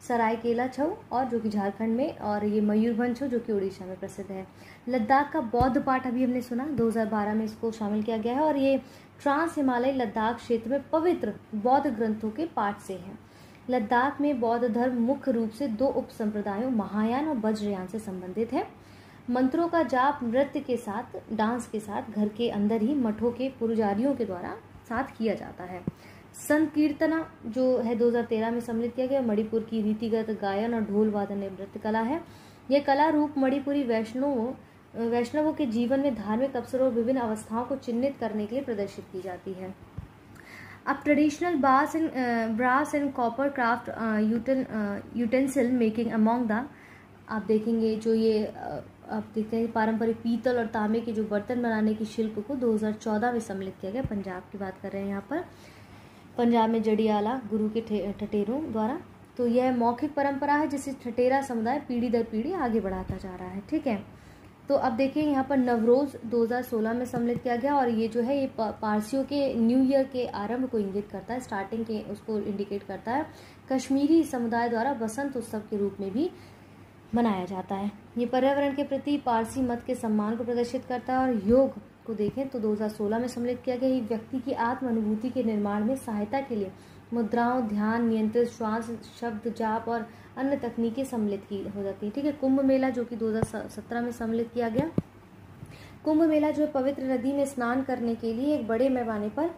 सरायकेला छऊ, और जो कि झारखंड में, और ये मयूरभंज छऊ जो कि उड़ीसा में प्रसिद्ध है। लद्दाख का बौद्ध पाठ अभी हमने सुना, 2012 में इसको शामिल किया गया है, और ये ट्रांस हिमालय लद्दाख क्षेत्र में पवित्र बौद्ध ग्रंथों के पाठ से है। लद्दाख में बौद्ध धर्म मुख्य रूप से 2 उप संप्रदायों महायान और वज्रयान से संबंधित है। मंत्रों का जाप नृत्य के साथ, डांस के साथ घर के अंदर ही मठों के पुजारियों के द्वारा साथ किया जाता है। संकीर्तना जो है 2013 में सम्मिलित किया गया, मणिपुर की रीतिगत गायन और ढोल वादन नृत्य कला है। यह कला रूप मणिपुरी वैष्णवों के जीवन में धार्मिक अवसरों और विभिन्न अवस्थाओं को चिन्हित करने के लिए प्रदर्शित की जाती है। अब traditional brass and copper craft utensil making among the, आप देखेंगे जो ये आप देखते हैं पारंपरिक पीतल और तांबे के जो बर्तन बनाने की शिल्प को 2014 में सम्मिलित किया गया। पंजाब की बात कर रहे हैं यहाँ पर, पंजाब में जड़ियाला गुरु के ठटेरों द्वारा। तो यह मौखिक परंपरा है जिसे ठटेरा समुदाय पीढ़ी दर पीढ़ी आगे बढ़ाता जा रहा है, ठीक है। तो अब देखिए यहाँ पर नवरोज 2016 में सम्मिलित किया गया, और ये जो है ये पारसियों के न्यू ईयर के आरंभ को इंगित करता है, स्टार्टिंग के उसको इंडिकेट करता है। कश्मीरी समुदाय द्वारा वसंत उत्सव के रूप में भी मनाया जाता है। ये पर्यावरण के प्रति पारसी मत के सम्मान को प्रदर्शित करता है। और योग को देखें तो 2016 में सम्मिलित किया गया। ये व्यक्ति की आत्म अनुभूति के निर्माण में सहायता के लिए मुद्राओं, ध्यान, नियंत्रित श्वास, शब्द जाप और अन्य तकनीकें सम्मिलित की हो जाती है, ठीक है। कुंभ मेला जो कि 2017 में सम्मिलित किया गया। कुंभ मेला जो है पवित्र नदी में स्नान करने के लिए एक बड़े पैमाने पर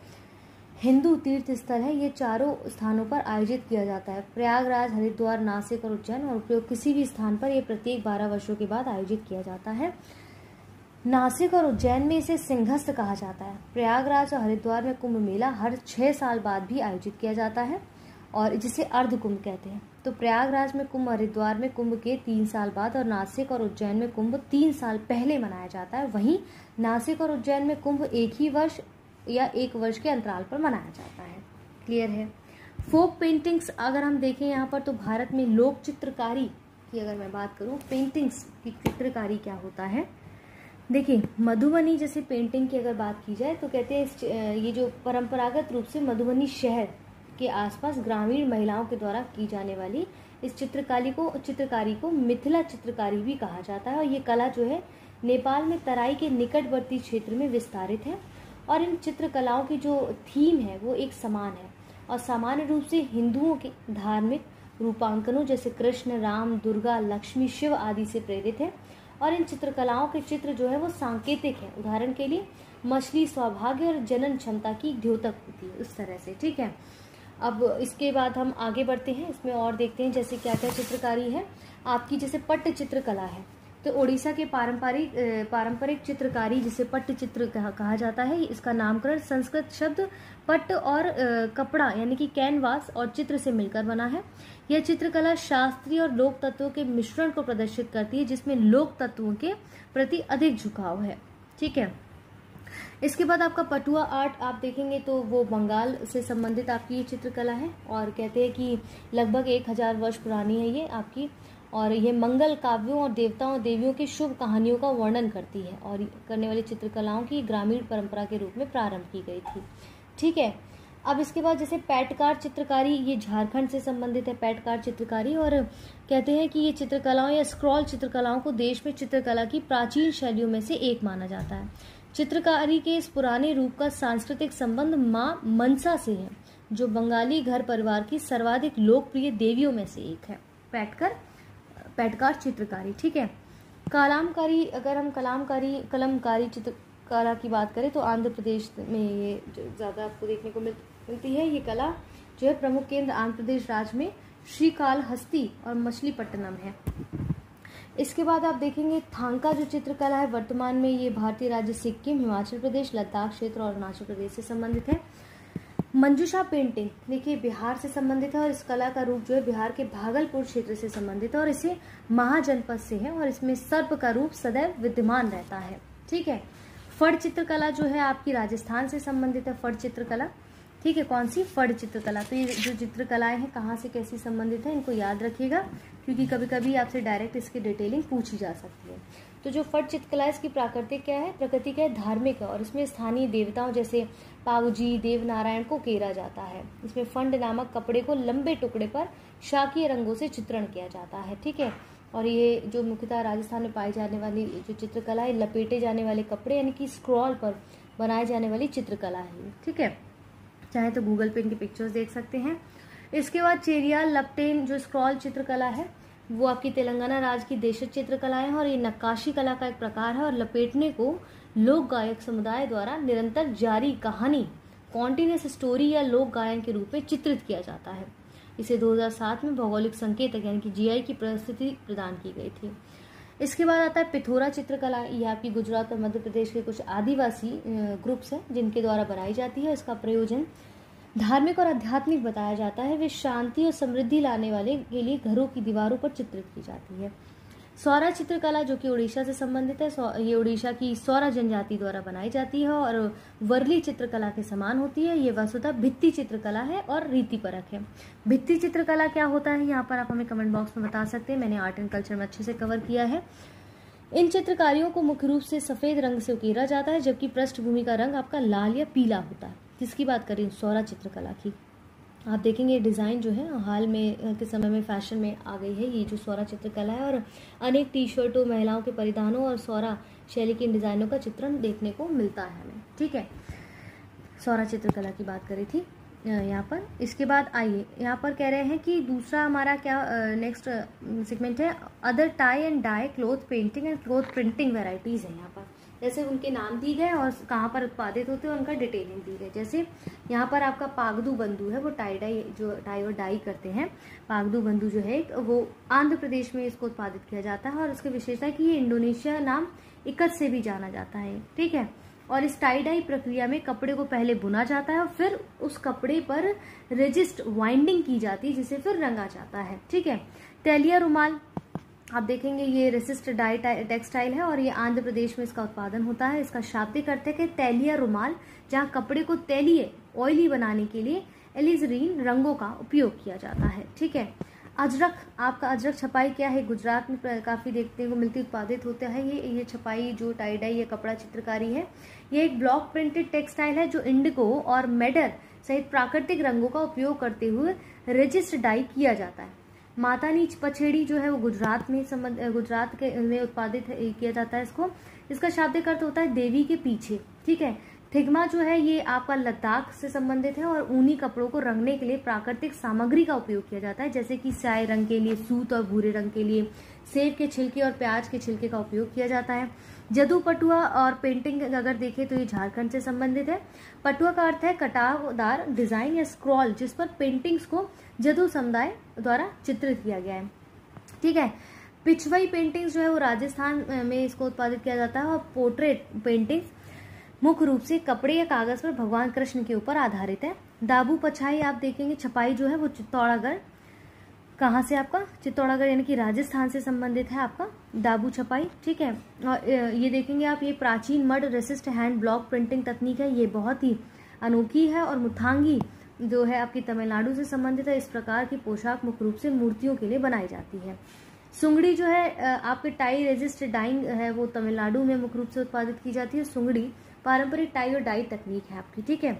हिंदू तीर्थ स्थल है। ये 4 स्थानों पर आयोजित किया जाता है, प्रयागराज, हरिद्वार, नासिक और उज्जैन, और उपयोग किसी भी स्थान पर यह प्रत्येक 12 वर्षों के बाद आयोजित किया जाता है। नासिक और उज्जैन में इसे सिंहस्थ कहा जाता है। प्रयागराज और हरिद्वार में कुंभ मेला हर 6 साल बाद भी आयोजित किया जाता है और जिसे अर्ध कुंभ कहते हैं। तो प्रयागराज में कुंभ, हरिद्वार में कुंभ के 3 साल बाद और नासिक और उज्जैन में कुंभ 3 साल पहले मनाया जाता है। वहीं नासिक और उज्जैन में कुंभ एक ही वर्ष या 1 वर्ष के अंतराल पर मनाया जाता है। क्लियर है। फोक पेंटिंग्स अगर हम देखें यहाँ पर, तो भारत में लोक चित्रकारी की अगर मैं बात करूँ, पेंटिंग्स की चित्रकारी क्या होता है। देखिए, मधुबनी जैसे पेंटिंग की अगर बात की जाए तो कहते हैं ये जो परंपरागत रूप से मधुबनी शहर के आसपास ग्रामीण महिलाओं के द्वारा की जाने वाली इस चित्रकारी को मिथिला चित्रकारी भी कहा जाता है। और ये कला जो है नेपाल में तराई के निकटवर्ती क्षेत्र में विस्तारित है और इन चित्रकलाओं की जो थीम है वो एक समान है और सामान्य रूप से हिंदुओं के धार्मिक रूपांकनों जैसे कृष्ण, राम, दुर्गा, लक्ष्मी, शिव आदि से प्रेरित है। और इन चित्रकलाओं के चित्र जो है वो सांकेतिक है। उदाहरण के लिए मछली सौभाग्य और जनन क्षमता की द्योतक होती है, उस तरह से। ठीक है। अब इसके बाद हम आगे बढ़ते हैं, इसमें और देखते हैं जैसे क्या क्या चित्रकारी है आपकी। जैसे पट्ट चित्रकला है, तो उड़ीसा के पारंपरिक चित्रकारी जिसे पट्ट चित्र कहा जाता है, इसका नामकरण संस्कृत शब्द पट्ट और कपड़ा यानी कि कैनवास और चित्र से मिलकर बना है। यह चित्रकला शास्त्रीय और लोक तत्वों के मिश्रण को प्रदर्शित करती है, जिसमें लोक तत्वों के प्रति अधिक झुकाव है। ठीक है। इसके बाद आपका पटुआ आर्ट आप देखेंगे तो वो बंगाल से संबंधित आपकी ये चित्रकला है और कहते हैं कि लगभग 1000 वर्ष पुरानी है ये आपकी। और ये मंगल काव्यों और देवताओं देवियों की शुभ कहानियों का वर्णन करती है और करने वाली चित्रकलाओं की ग्रामीण परंपरा के रूप में प्रारंभ की गई थी। ठीक है। अब इसके बाद जैसे पैटकार चित्रकारी, ये झारखंड से संबंधित है पैटकार चित्रकारी। और कहते हैं कि ये चित्रकलाओं या स्क्रॉल चित्रकलाओं को देश में चित्रकला की प्राचीन शैलियों में से एक माना जाता है। चित्रकारी के इस पुराने रूप का सांस्कृतिक संबंध माँ मनसा से है, जो बंगाली घर परिवार की सर्वाधिक लोकप्रिय देवियों में से एक है। पैटकार चित्रकारी। ठीक है। कलमकारी, अगर हम कलमकारी चित्रकला की बात करें तो आंध्र प्रदेश में ये ज़्यादा आपको देखने को मिलती है। ये कला जो है प्रमुख केंद्र आंध्र प्रदेश राज्य में श्रीकालहस्ती और मछलीपट्टनम है। इसके बाद आप देखेंगे थांका जो चित्रकला है, वर्तमान में ये भारतीय राज्य सिक्किम, हिमाचल प्रदेश, लद्दाख क्षेत्र और अरुणाचल प्रदेश से संबंधित है। मंजूषा पेंटिंग देखिए बिहार से संबंधित है और इस कला का रूप जो है बिहार के भागलपुर क्षेत्र से संबंधित है और इसे महाजनपद से है और इसमें सर्प का रूप सदैव विद्यमान रहता है। ठीक है। फड़ चित्रकला जो है आपकी राजस्थान से संबंधित है, फड़ चित्रकला। ठीक है। कौन सी? फड़ चित्रकला। तो ये जो चित्रकलाएं हैं कहाँ से कैसी संबंधित है इनको याद रखिएगा, क्योंकि कभी कभी आपसे डायरेक्ट इसकी डिटेलिंग पूछी जा सकती है। तो जो फड़ चित्रकला है इसकी प्रकृति क्या है? धार्मिक है और इसमें स्थानीय देवताओं जैसे पावजी, देवनारायण को केरा जाता है। इसमें फंड नामक कपड़े को लंबे टुकड़े पर शाकीय रंगों से चित्रण किया जाता है। ठीक है। और ये जो मुख्यतः राजस्थान में पाई जाने वाली जो चित्रकला है, लपेटे जाने वाले कपड़े यानी कि स्क्रॉल पर बनाए जाने वाली चित्रकला है। ठीक है। चाहे तो गूगल पे इनकी पिक्चर्स देख सकते हैं। इसके बाद चेरियाल लपटेन जो स्क्रॉल चित्रकला है वो आपकी तेलंगाना राज्य की देशज चित्रकला है और ये नक्काशी कला का एक प्रकार है और लपेटने को लोक गायक समुदाय द्वारा निरंतर जारी कहानी, कॉन्टिन्यूअस स्टोरी या लोक गायन के रूप में चित्रित किया जाता है। इसे 2007 में भौगोलिक संकेतक यानी कि जीआई की प्रस्थिति प्रदान की गई थी। इसके बाद आता है पिथोरा चित्रकला। ये आपकी गुजरात और मध्य प्रदेश के कुछ आदिवासी ग्रुप्स हैं जिनके द्वारा बनाई जाती है। इसका प्रयोजन धार्मिक और आध्यात्मिक बताया जाता है। वे शांति और समृद्धि लाने वाले के लिए घरों की दीवारों पर चित्रित की जाती है। सौरा चित्रकला जो कि उड़ीसा से संबंधित है, ये उड़ीसा की सौरा जनजाति द्वारा बनाई जाती है और वर्ली चित्रकला के समान होती है। ये वस्तुतः भित्ति चित्रकला है और रीतिपरक है। भित्ति चित्रकला क्या होता है यहाँ पर आप हमें कमेंट बॉक्स में बता सकते हैं। मैंने आर्ट एंड कल्चर में अच्छे से कवर किया है। इन चित्रकारियों को मुख्य रूप से सफेद रंग से उकेरा जाता है, जबकि पृष्ठभूमि का रंग आपका लाल या पीला होता है। किसकी बात करें? सौरा चित्रकला की। आप देखेंगे डिज़ाइन जो है हाल में के समय में फैशन में आ गई है ये जो सौरा चित्रकला है और अनेक टी शर्टों, महिलाओं के परिधानों और सौरा शैली के डिज़ाइनों का चित्रण देखने को मिलता है हमें। ठीक है। सौरा चित्रकला की बात करी थी। यहाँ पर। इसके बाद आइए यहाँ पर कह रहे हैं कि दूसरा हमारा क्या नेक्स्ट सेगमेंट है, other tie and dye cloth painting and cloth printing varieties है। यहाँ पर जैसे उनके नाम दी गए और कहाँ पर उत्पादित होते हैं उनका डिटेलिंग दी गई। जैसे यहाँ पर आपका पागदू बंधु है, वो टाई डाई जो टाई और डाई करते हैं, पागदू बंधु जो है वो आंध्र प्रदेश में इसको उत्पादित किया जाता है और उसकी विशेषता है कि ये इंडोनेशिया नाम इकत से भी जाना जाता है। ठीक है, और इस टाई डाई प्रक्रिया में कपड़े को पहले बुना जाता है और फिर उस कपड़े पर रेजिस्ट वाइंडिंग की जाती है जिसे फिर रंगा जाता है। ठीक है, तैलिया रुमाल आप देखेंगे ये रेसिस्ट डाई टेक्सटाइल है और ये आंध्र प्रदेश में इसका उत्पादन होता है। इसका शाब्दिक अर्थ है कि तैलिया रुमाल, जहाँ कपड़े को तैलीय ऑयली बनाने के लिए एलिजरीन रंगों का उपयोग किया जाता है। ठीक है, अजरक, आपका अजरक छपाई क्या है, गुजरात में काफी देखने को मिलती उत्पादित होता है। ये छपाई जो टाई डाई या कपड़ा चित्रकारी है, ये एक ब्लॉक प्रिंटेड टेक्सटाइल है जो इंडिगो और मेडर सहित प्राकृतिक रंगों का उपयोग करते हुए रेजिस्ट डाई किया जाता है। मातानी पछेड़ी जो है वो गुजरात के में उत्पादित किया जाता है इसको। इसका शाब्दिक अर्थ होता है देवी के पीछे। ठीक है, थिग्मा जो है ये आपका लद्दाख से संबंधित है और ऊनी कपड़ों को रंगने के लिए प्राकृतिक सामग्री का उपयोग किया जाता है, जैसे कि स्याही रंग के लिए सूत और भूरे रंग के लिए सेब के छिलके और प्याज के छिलके का उपयोग किया जाता है। जदू पटुआ और पेंटिंग अगर देखें तो ये झारखंड से संबंधित है। पटुआ का अर्थ है कटावदार डिजाइन या स्क्रॉल जिस पर पेंटिंग्स को जदू समुदाय द्वारा चित्रित किया गया है। ठीक है, पिछवई पेंटिंग्स जो है वो राजस्थान में इसको उत्पादित किया जाता है और पोर्ट्रेट पेंटिंग्स मुख्य रूप से कपड़े या कागज पर भगवान कृष्ण के ऊपर आधारित है। दाबू पछाई आप देखेंगे छपाई जो है वो चित्तौड़गढ़, कहाँ से आपका चित्तौड़गढ़ यानी कि राजस्थान से संबंधित है आपका दाबू छपाई। ठीक है, और ये देखेंगे आप ये प्राचीन mud resist hand block printing तकनीक है, ये बहुत ही अनोखी है और मुथांगी जो है आपकी तमिलनाडु से संबंधित है। इस प्रकार की पोशाक मुख्य रूप से मूर्तियों के लिए बनाई जाती है। सुंगड़ी जो है आपके टाई रेजिस्ट डाइंग है वो तमिलनाडु में मुख्य रूप से उत्पादित की जाती है। सुंगड़ी पारंपरिक टाई और डाई तकनीक है आपकी। ठीक है,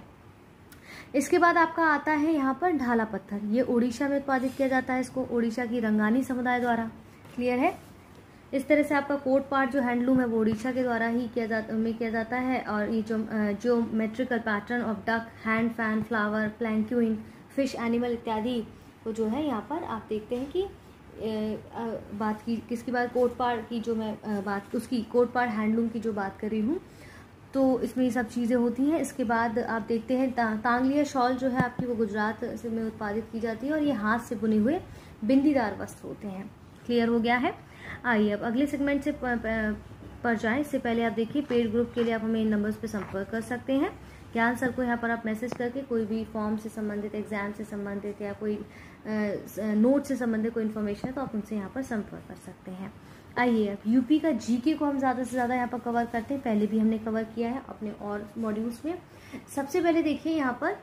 इसके बाद आपका आता है यहाँ पर ढाला पत्थर, ये ओडिशा में उत्पादित किया जाता है, इसको ओडिशा की रंगानी समुदाय द्वारा। क्लियर है, इस तरह से आपका कोट पार्ट जो हैंडलूम है वो ओडिशा के द्वारा ही किया जाता है। और ये जो metrical pattern of duck, hand fan, flower, palanquin, fish, animal इत्यादि को जो है यहाँ पर आप देखते हैं कि बात की किसकी बात, कोट पार्ट की जो मैं बात उसकी कोट पार्ट हैंडलूम की जो बात कर रही हूँ, तो इसमें ये सब चीज़ें होती हैं। इसके बाद आप देखते हैं तांगलिया शॉल जो है आपकी वो गुजरात से में उत्पादित की जाती है और ये हाथ से बुने हुए बिंदीदार वस्त्र होते हैं। क्लियर हो गया है। आइए अब अगले सेगमेंट से पर जाएं। इससे पहले आप देखिए पेड ग्रुप के लिए आप हमें इन नंबर्स पे संपर्क कर सकते हैं। ज्ञान सर को यहाँ पर आप मैसेज करके कोई भी फॉर्म से संबंधित, एग्जाम से संबंधित या कोई नोट से संबंधित कोई इन्फॉर्मेशन है तो आप उनसे यहाँ पर संपर्क कर सकते हैं। आइए अब यूपी का जीके को हम ज़्यादा से ज़्यादा यहाँ पर कवर करते हैं, पहले भी हमने कवर किया है अपने और मॉड्यूल्स में। सबसे पहले देखिए यहाँ पर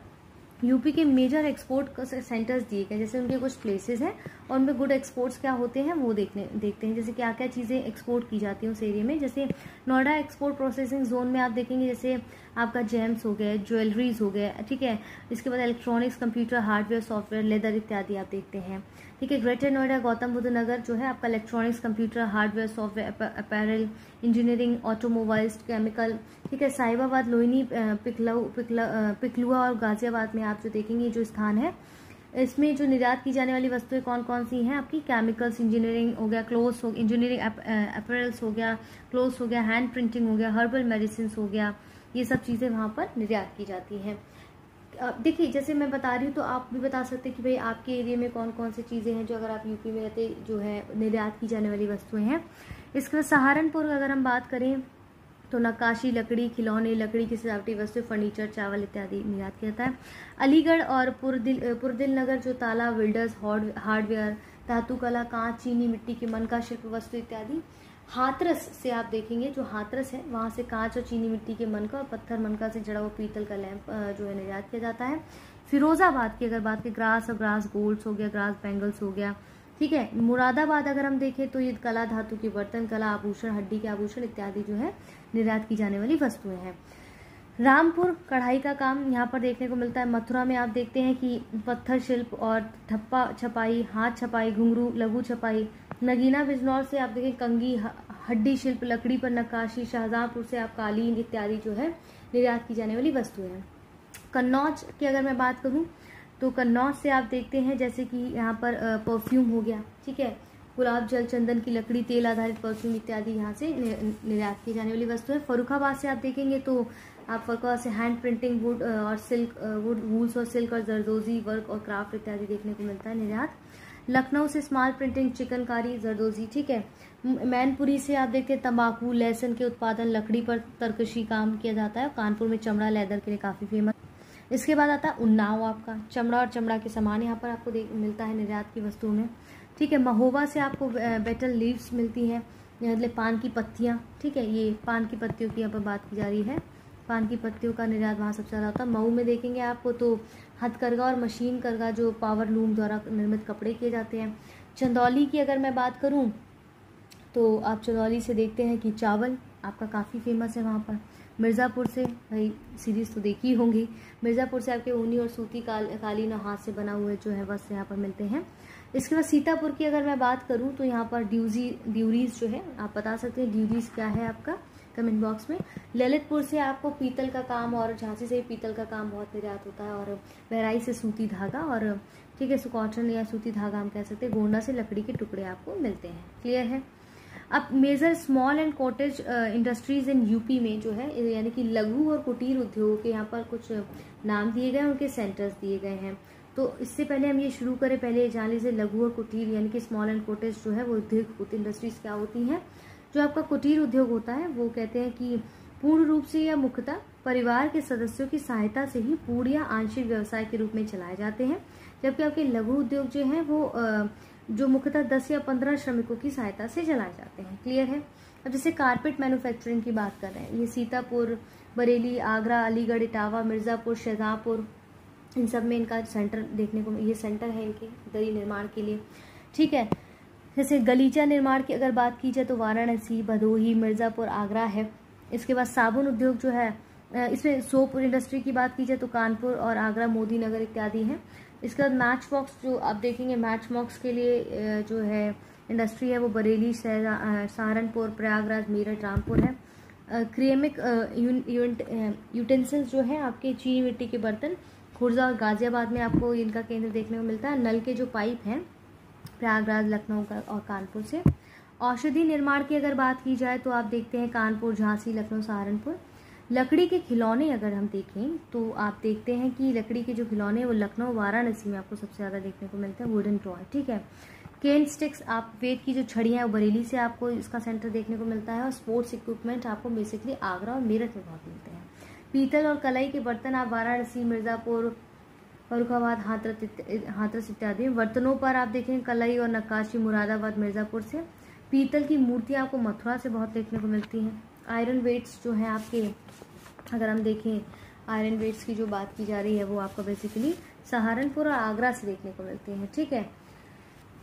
यूपी के मेजर एक्सपोर्ट सेंटर्स दिए गए, जैसे उनके कुछ प्लेसेस हैं और उनमें गुड एक्सपोर्ट्स क्या होते हैं वो देखते हैं, जैसे क्या क्या चीज़ें एक्सपोर्ट की जाती हैं उस एरिया में। जैसे नोएडा एक्सपोर्ट प्रोसेसिंग जोन में आप देखेंगे जैसे आपका जेम्स हो गए, ज्वेलरीज हो गए, ठीक है। इसके बाद electronics, computer, hardware, software, leather इत्यादि आप देखते हैं, ठीक है। ग्रेटर नोएडा गौतम बुद्ध नगर जो है आपका electronics, computer, hardware, software, apparel, engineering, automobiles, chemical, ठीक है। साहिबाबाद, लोहनी, पिकलुआ और गाजियाबाद में आप जो देखेंगे जो स्थान है इसमें जो निर्यात की जाने वाली वस्तुएं कौन कौन सी हैं आपकी, केमिकल्स, इंजीनियरिंग हो गया, क्लोथ्स हो, इंजीनियरिंग अपैरल्स हो गया, क्लोथ्स हो गया, हैंड प्रिंटिंग हो गया, हर्बल मेडिसिन हो गया, ये सब चीज़ें वहाँ पर निर्यात की जाती हैं। देखिए जैसे मैं बता रही हूँ तो आप भी बता सकते हैं कि भाई आपके एरिया में कौन कौन सी चीज़ें हैं जो अगर आप यूपी में रहते जो है निर्यात की जाने वाली वस्तुएं हैं। इसके बाद सहारनपुर अगर हम बात करें तो नक्काशी, लकड़ी, खिलौने, लकड़ी की सजावटी वस्तु, फर्नीचर, चावल इत्यादि निर्यात किया जाता है। अलीगढ़ और पुरदिल नगर जो ताला, विल्डर्स, हार्डवेयर, धातु कला, कांच, चीनी मिट्टी के मनका शिल्प वस्तु इत्यादि। हाथरस से आप देखेंगे जो हाथरस है वहाँ से कांच और चीनी मिट्टी के मनका और पत्थर मनका से जड़ा हुआ पीतल का लैंप जो है निर्यात किया जाता है। फिरोजाबाद की अगर बात करें ग्रास और ग्रास गोल्ड्स हो गया, ग्रास बैंगल्स हो गया, ठीक है। मुरादाबाद अगर हम देखें तो ये कला, धातु की बर्तन कला, आभूषण, हड्डी के आभूषण इत्यादि जो है निर्यात की जाने वाली वस्तुएं हैं। रामपुर कढ़ाई का काम यहाँ पर देखने को मिलता है। मथुरा में आप देखते हैं कि पत्थर शिल्प और ठप्पा छपाई, हाथ छपाई, घुंघरू, लघु छपाई। नगीना बिजनौर से आप देखें कंगी, हड्डी शिल्प, लकड़ी पर नक्काशी। शाहजहांपुर से आप कालीन इत्यादि जो है निर्यात की जाने वाली वस्तुएं हैं। कन्नौज की अगर मैं बात करूं तो कन्नौज से आप देखते हैं जैसे कि यहाँ पर परफ्यूम हो गया, ठीक है, गुलाब जल, चंदन की लकड़ी, तेल आधारित परफ्यूम इत्यादि यहाँ से निर्यात की जाने वाली वस्तु है। फर्रुखाबाद से आप देखेंगे तो आप फर्रुखाबाद से हैंड प्रिंटिंग, वुड और सिल्क, वुड वूल्स और सिल्क और जरदोजी वर्क और क्राफ्ट इत्यादि देखने को मिलता है निर्यात। लखनऊ से स्मॉल प्रिंटिंग, चिकनकारी, जरदोजी, ठीक है। मैनपुरी से आप देखते हैं तंबाकू, लहसुन के उत्पादन, लकड़ी पर तरकशी काम किया जाता है। कानपुर में चमड़ा, लेदर के लिए काफ़ी फेमस। इसके बाद आता है उन्नाव, आपका चमड़ा और चमड़ा के सामान यहाँ पर आपको मिलता है निर्यात की वस्तुओं में, ठीक है। महोबा से आपको बेटल लीव्स मिलती हैं, मतलब पान की पत्तियाँ, ठीक है, ये पान की पत्तियों की यहाँ पर बात की जा रही है। पान की पत्तियों का निर्यात वहाँ सबसे ज़्यादा होता है। मऊ में देखेंगे आपको तो हथकरघा और मशीन करघा, जो पावर लूम द्वारा निर्मित कपड़े किए जाते हैं। चंदौली की अगर मैं बात करूँ तो आप चंदौली से देखते हैं कि चावल आपका काफ़ी फेमस है वहाँ पर। मिर्ज़ापुर से, भाई सीरीज़ तो देखी होंगी, मिर्ज़ापुर से आपके ऊनी और सूती कालीन और हाथ से बना हुए जो है वस्त्र यहाँ पर मिलते हैं। इसके बाद सीतापुर की अगर मैं बात करूँ तो यहाँ पर ड्यूरीज जो है, आप बता सकते हैं ड्यूरीज क्या है आपका, कमेंट बॉक्स में। ललितपुर से आपको पीतल का काम, और झांसी से पीतल का काम बहुत निर्यात होता है। और बहराइच से सूती धागा, और ठीक है कॉटन या सूती धागा हम कह सकते हैं। गोंडा से लकड़ी के टुकड़े आपको मिलते हैं। क्लियर है। अब major small and cottage industries in UP में जो है, यानी कि लघु और कुटीर उद्योगों के यहाँ पर कुछ नाम दिए गए हैं, उनके सेंटर्स दिए गए हैं। तो इससे पहले हम ये शुरू करें, पहले जान लीजिए लघु और कुटीर यानी कि स्मॉल एंड कॉटेज जो है वो उद्योग इंडस्ट्रीज क्या होती हैं। जो आपका कुटीर उद्योग होता है वो कहते हैं कि पूर्ण रूप से या मुख्यतः परिवार के सदस्यों की सहायता से ही पूर्ण या आंशिक व्यवसाय के रूप में चलाए जाते हैं। जबकि आपके लघु उद्योग जो है वो जो मुख्यतः 10 या 15 श्रमिकों की सहायता से चलाए जाते हैं। क्लियर है। अब जैसे कारपेट मैन्युफैक्चरिंग की बात कर रहे हैं, ये सीतापुर, बरेली, आगरा, अलीगढ़, इटावा, मिर्ज़ापुर, शाहजहाँपुर, इन सब में इनका सेंटर देखने को, ये सेंटर है इनके दरी निर्माण के लिए, ठीक है। जैसे गलीचा निर्माण की अगर बात की जाए तो वाराणसी, भदोही, मिर्ज़ापुर, आगरा है। इसके बाद साबुन उद्योग जो है, इसमें सोप इंडस्ट्री की बात की जाए तो कानपुर और आगरा, मोदी नगर इत्यादि हैं। इसके बाद मैच बॉक्स जो आप देखेंगे, मैच बॉक्स के लिए जो है इंडस्ट्री है वो बरेली, सहारनपुर, प्रयागराज, मेरठ, रामपुर है। क्रेमिक यूटेंसिल्स जो है आपके चीनी मिट्टी के बर्तन, खुर्जा और गाजियाबाद में आपको इनका केंद्र देखने को मिलता है। नल के जो पाइप हैं प्रयागराज, लखनऊ और कानपुर से। औषधि निर्माण की अगर बात की जाए तो आप देखते हैं कानपुर, झांसी, लखनऊ, सहारनपुर। लकड़ी के खिलौने अगर हम देखें तो आप देखते हैं कि लकड़ी के जो खिलौने वो लखनऊ, वाराणसी में आपको सबसे ज़्यादा देखने को मिलते हैं। वुडन टॉय, ठीक है। केन स्टिक्स, आप वेट की जो छड़ियाँ हैं वो बरेली से आपको इसका सेंटर देखने को मिलता है। और स्पोर्ट्स इक्विपमेंट आपको बेसिकली आगरा और मेरठ में बहुत मिलते हैं। पीतल और कलाई के बर्तन आप वाराणसी, मिर्ज़ापुर, फर्रुखाबाद, हाथरस इत्यादि। बर्तनों पर आप देखें कलाई और नक्काशी मुरादाबाद, मिर्ज़ापुर से। पीतल की मूर्तियाँ आपको मथुरा से बहुत देखने को मिलती हैं। आयरन वेट्स जो हैं आपके, अगर हम देखें आयरन वेट्स की जो बात की जा रही है वो आपको बेसिकली सहारनपुर और आगरा से देखने को मिलती हैं, ठीक है।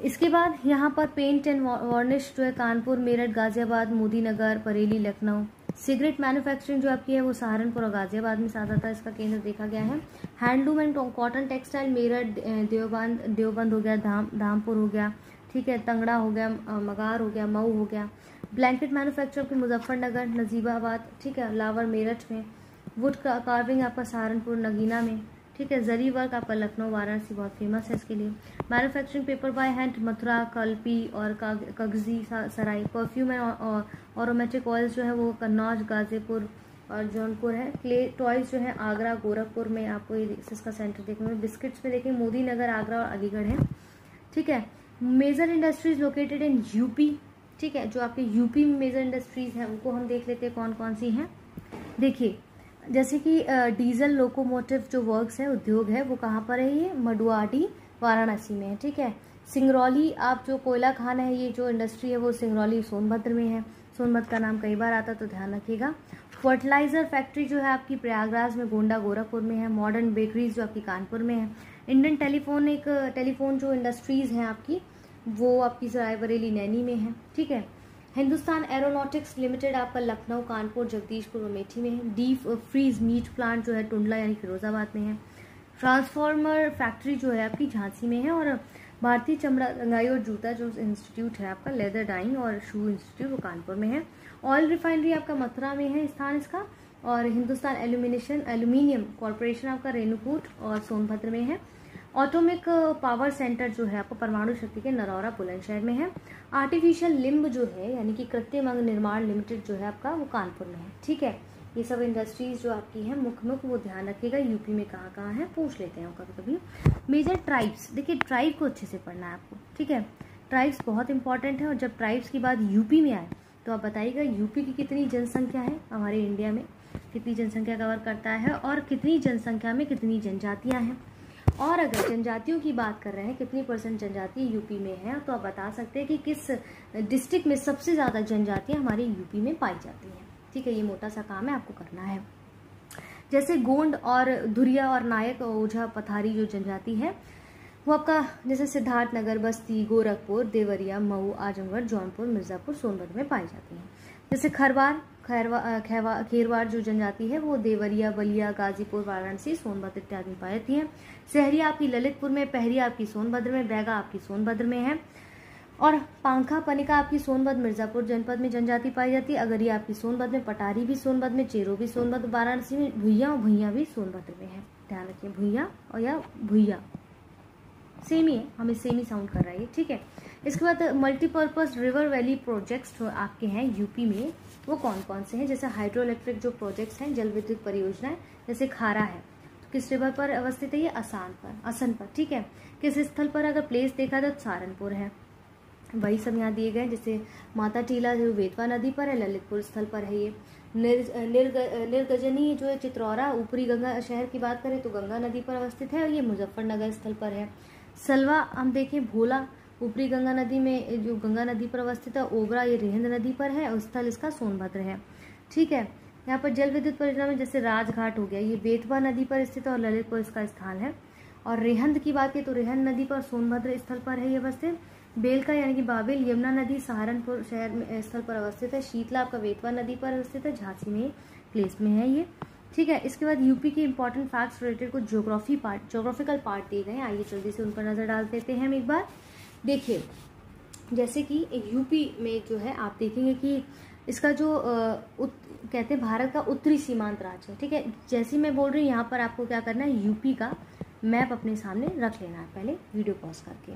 इसके बाद यहाँ पर पेंट एंड वार्निश जो है कानपुर, मेरठ, गाजियाबाद, मोदी नगर, बरेली, लखनऊ। सिगरेट मैन्युफैक्चरिंग जो आपकी है वो सहारनपुर और गाजियाबाद में ज़्यादातर इसका केंद्र देखा गया है। Handloom and cotton textile Meerut, Deoband हो गया, धामपुर हो गया, ठीक है, तंगड़ा हो गया, मगार हो गया, मऊ हो गया। ब्लैंकेट मैन्युफैक्चर के मुजफ्फरनगर, नजीबाबाद, ठीक है, लावर मेरठ में। वुड कार्विंग आपका सहारनपुर, नगीना में, ठीक है। जरी वर्क आपका लखनऊ, वाराणसी बहुत फेमस है इसके लिए। Manufacturing paper by hand Mathura, Kalpi और Kagzi Sarai. Perfume and aromatic oils जो है वो कन्नौज, गाजीपुर और जौनपुर है। क्ले टॉयज जो है आगरा, गोरखपुर में आपको इसका सेंटर देखने में। बिस्किट्स में देखें मोदी नगर, आगरा और अलीगढ़ है, ठीक है। Major industries located in UP, ठीक है। जो आपके यूपी में मेजर इंडस्ट्रीज हैं उनको हम देख लेते हैं कौन कौन सी हैं। देखिए जैसे कि डीजल लोकोमोटिव जो वर्क्स है, उद्योग है, वो कहाँ पर है, ये मडुआडी, वाराणसी में है, ठीक है। सिंगरौली, आप जो कोयला खान है, ये जो इंडस्ट्री है वो सिंगरौली, सोनभद्र में है। सोनभद्र का नाम कई बार आता तो ध्यान रखिएगा। फर्टिलाइजर फैक्ट्री जो है आपकी प्रयागराज में, गोंडा, गोरखपुर में है। मॉडर्न बेकरीज जो आपकी कानपुर में है। इंडियन टेलीफोन, एक टेलीफोन जो इंडस्ट्रीज हैं आपकी वो आपकी सरायबरेली, नैनी में है, ठीक है। हिंदुस्तान एरोनॉटिक्स लिमिटेड आपका लखनऊ, कानपुर, जगदीशपुर और मेठी में है। डीप फ्रीज मीट प्लांट जो है टुंडला यानी फिरोजाबाद में है। ट्रांसफार्मर फैक्ट्री जो है आपकी झांसी में है। और भारतीय चमड़ा, रंगाई और जूता जो इंस्टीट्यूट है आपका, लेदर डाइंग और शू इंस्टीट्यूट वो कानपुर में है। ऑयल रिफाइनरी आपका मथुरा में है स्थान इसका। और हिंदुस्तान एल्यूमिनियम कॉरपोरेशन आपका रेणुकूट और सोनभद्र में है। ऑटोमिक पावर सेंटर जो है आपको परमाणु शक्ति के नरौरा बुलंदशहर में है। आर्टिफिशियल लिम्ब जो है यानी कि कृत्रिम अंग निर्माण लिमिटेड जो है आपका वो कानपुर में है। ठीक है, ये सब इंडस्ट्रीज जो आपकी हैं मुख्य वो ध्यान रखिएगा। यूपी में कहाँ कहाँ है पूछ लेते हैं कभी कभी। मेजर ट्राइब्स, देखिए ट्राइब को अच्छे से पढ़ना है आपको। ठीक है, ट्राइब्स बहुत इंपॉर्टेंट है। और जब ट्राइब्स की बात यूपी में आए तो आप बताइएगा यूपी की कितनी जनसंख्या है, हमारे इंडिया में कितनी जनसंख्या कवर करता है और कितनी जनसंख्या में कितनी जनजातियाँ हैं। और अगर जनजातियों की बात कर रहे हैं कितनी % जनजाति यूपी में है, तो आप बता सकते हैं कि किस डिस्ट्रिक्ट में सबसे ज़्यादा जनजातियाँ हमारे यूपी में पाई जाती हैं। ठीक है, ये मोटा सा काम है आपको करना है। जैसे गोंड और धुरिया और नायक ओझा पथारी जो जनजाति है वो आपका जैसे सिद्धार्थनगर, बस्ती, गोरखपुर, देवरिया, मऊ, आजमगढ़, जौनपुर, मिर्जापुर, सोनभद्र में पाई जाती हैं। जैसे खेरवार जो जनजाति है वो देवरिया, बलिया, गाजीपुर, वाराणसी, सोनभद्र इत्यादि में पाई जाती है। सहरिया आपकी ललितपुर में, पहरिया आपकी सोनभद्र में, बैगा आपकी सोनभद्र में है। और पांखा पनिका आपकी सोनभद्र मिर्जापुर जनपद में जनजाति पाई जाती है। अगरिया आपकी सोनभद्र में, पटारी भी सोनभद्र में, चेरो भी सोनभद्र, वाराणसी में भुइया और भुइया भी सोनभद्र में है। ध्यान रखिए, भुइया और या भुइया सेम ही है, हमें सेम ही साउंड कर रहा है। ठीक है, इसके बाद मल्टीपर्पज रिवर वैली प्रोजेक्ट्स जो आपके हैं यूपी में वो कौन कौन से हैं। जैसे हाइड्रो इलेक्ट्रिक जो प्रोजेक्ट्स हैं, जल विद्युत परियोजनाएं, जैसे खारा है तो किस रिवर पर अवस्थित है, ये असन पर। ठीक है, किस स्थल पर अगर प्लेस देखा तो सहारनपुर है। वही सब यहाँ दिए गए। जैसे माता टीला जो बेतवा नदी पर है, ललितपुर स्थल पर है। ये निर्गजनी जो है चित्रौरा ऊपरी गंगा शहर की बात करें तो गंगा नदी पर अवस्थित है और ये मुजफ्फरनगर स्थल पर है। सलवा हम देखें भोला ऊपरी गंगा नदी में जो गंगा नदी पर अवस्थित है। ओबरा ये रेहंद नदी पर है और स्थल इसका सोनभद्र है। ठीक है, यहाँ पर जल विद्युत परियोजना में जैसे राजघाट हो गया, ये बेतवा नदी पर स्थित है और ललितपुर इसका स्थान है। और रेहंद की बात करें तो रेहंद नदी पर सोनभद्र स्थल पर है ये अवस्थित। बेलका यानी कि बाबेल यमुना नदी सहारनपुर शहर में स्थल पर अवस्थित है। शीतला आपका बेतवा नदी पर अवस्थित है, झांसी में प्लेस में है ये। ठीक है, इसके बाद यूपी के इंपॉर्टेंट फैक्ट्स रिलेटेड कुछ ज्योग्राफिकल पार्ट दिए गए। आइए जल्दी से उन पर नजर डाल देते हैं हम एक बार। देखिए, जैसे कि यूपी में जो है आप देखेंगे कि इसका जो कहते हैं भारत का उत्तरी सीमांत राज्य है। ठीक है, जैसे मैं बोल रही हूँ यहाँ पर आपको क्या करना है, यूपी का मैप अपने सामने रख लेना है पहले वीडियो पॉज करके।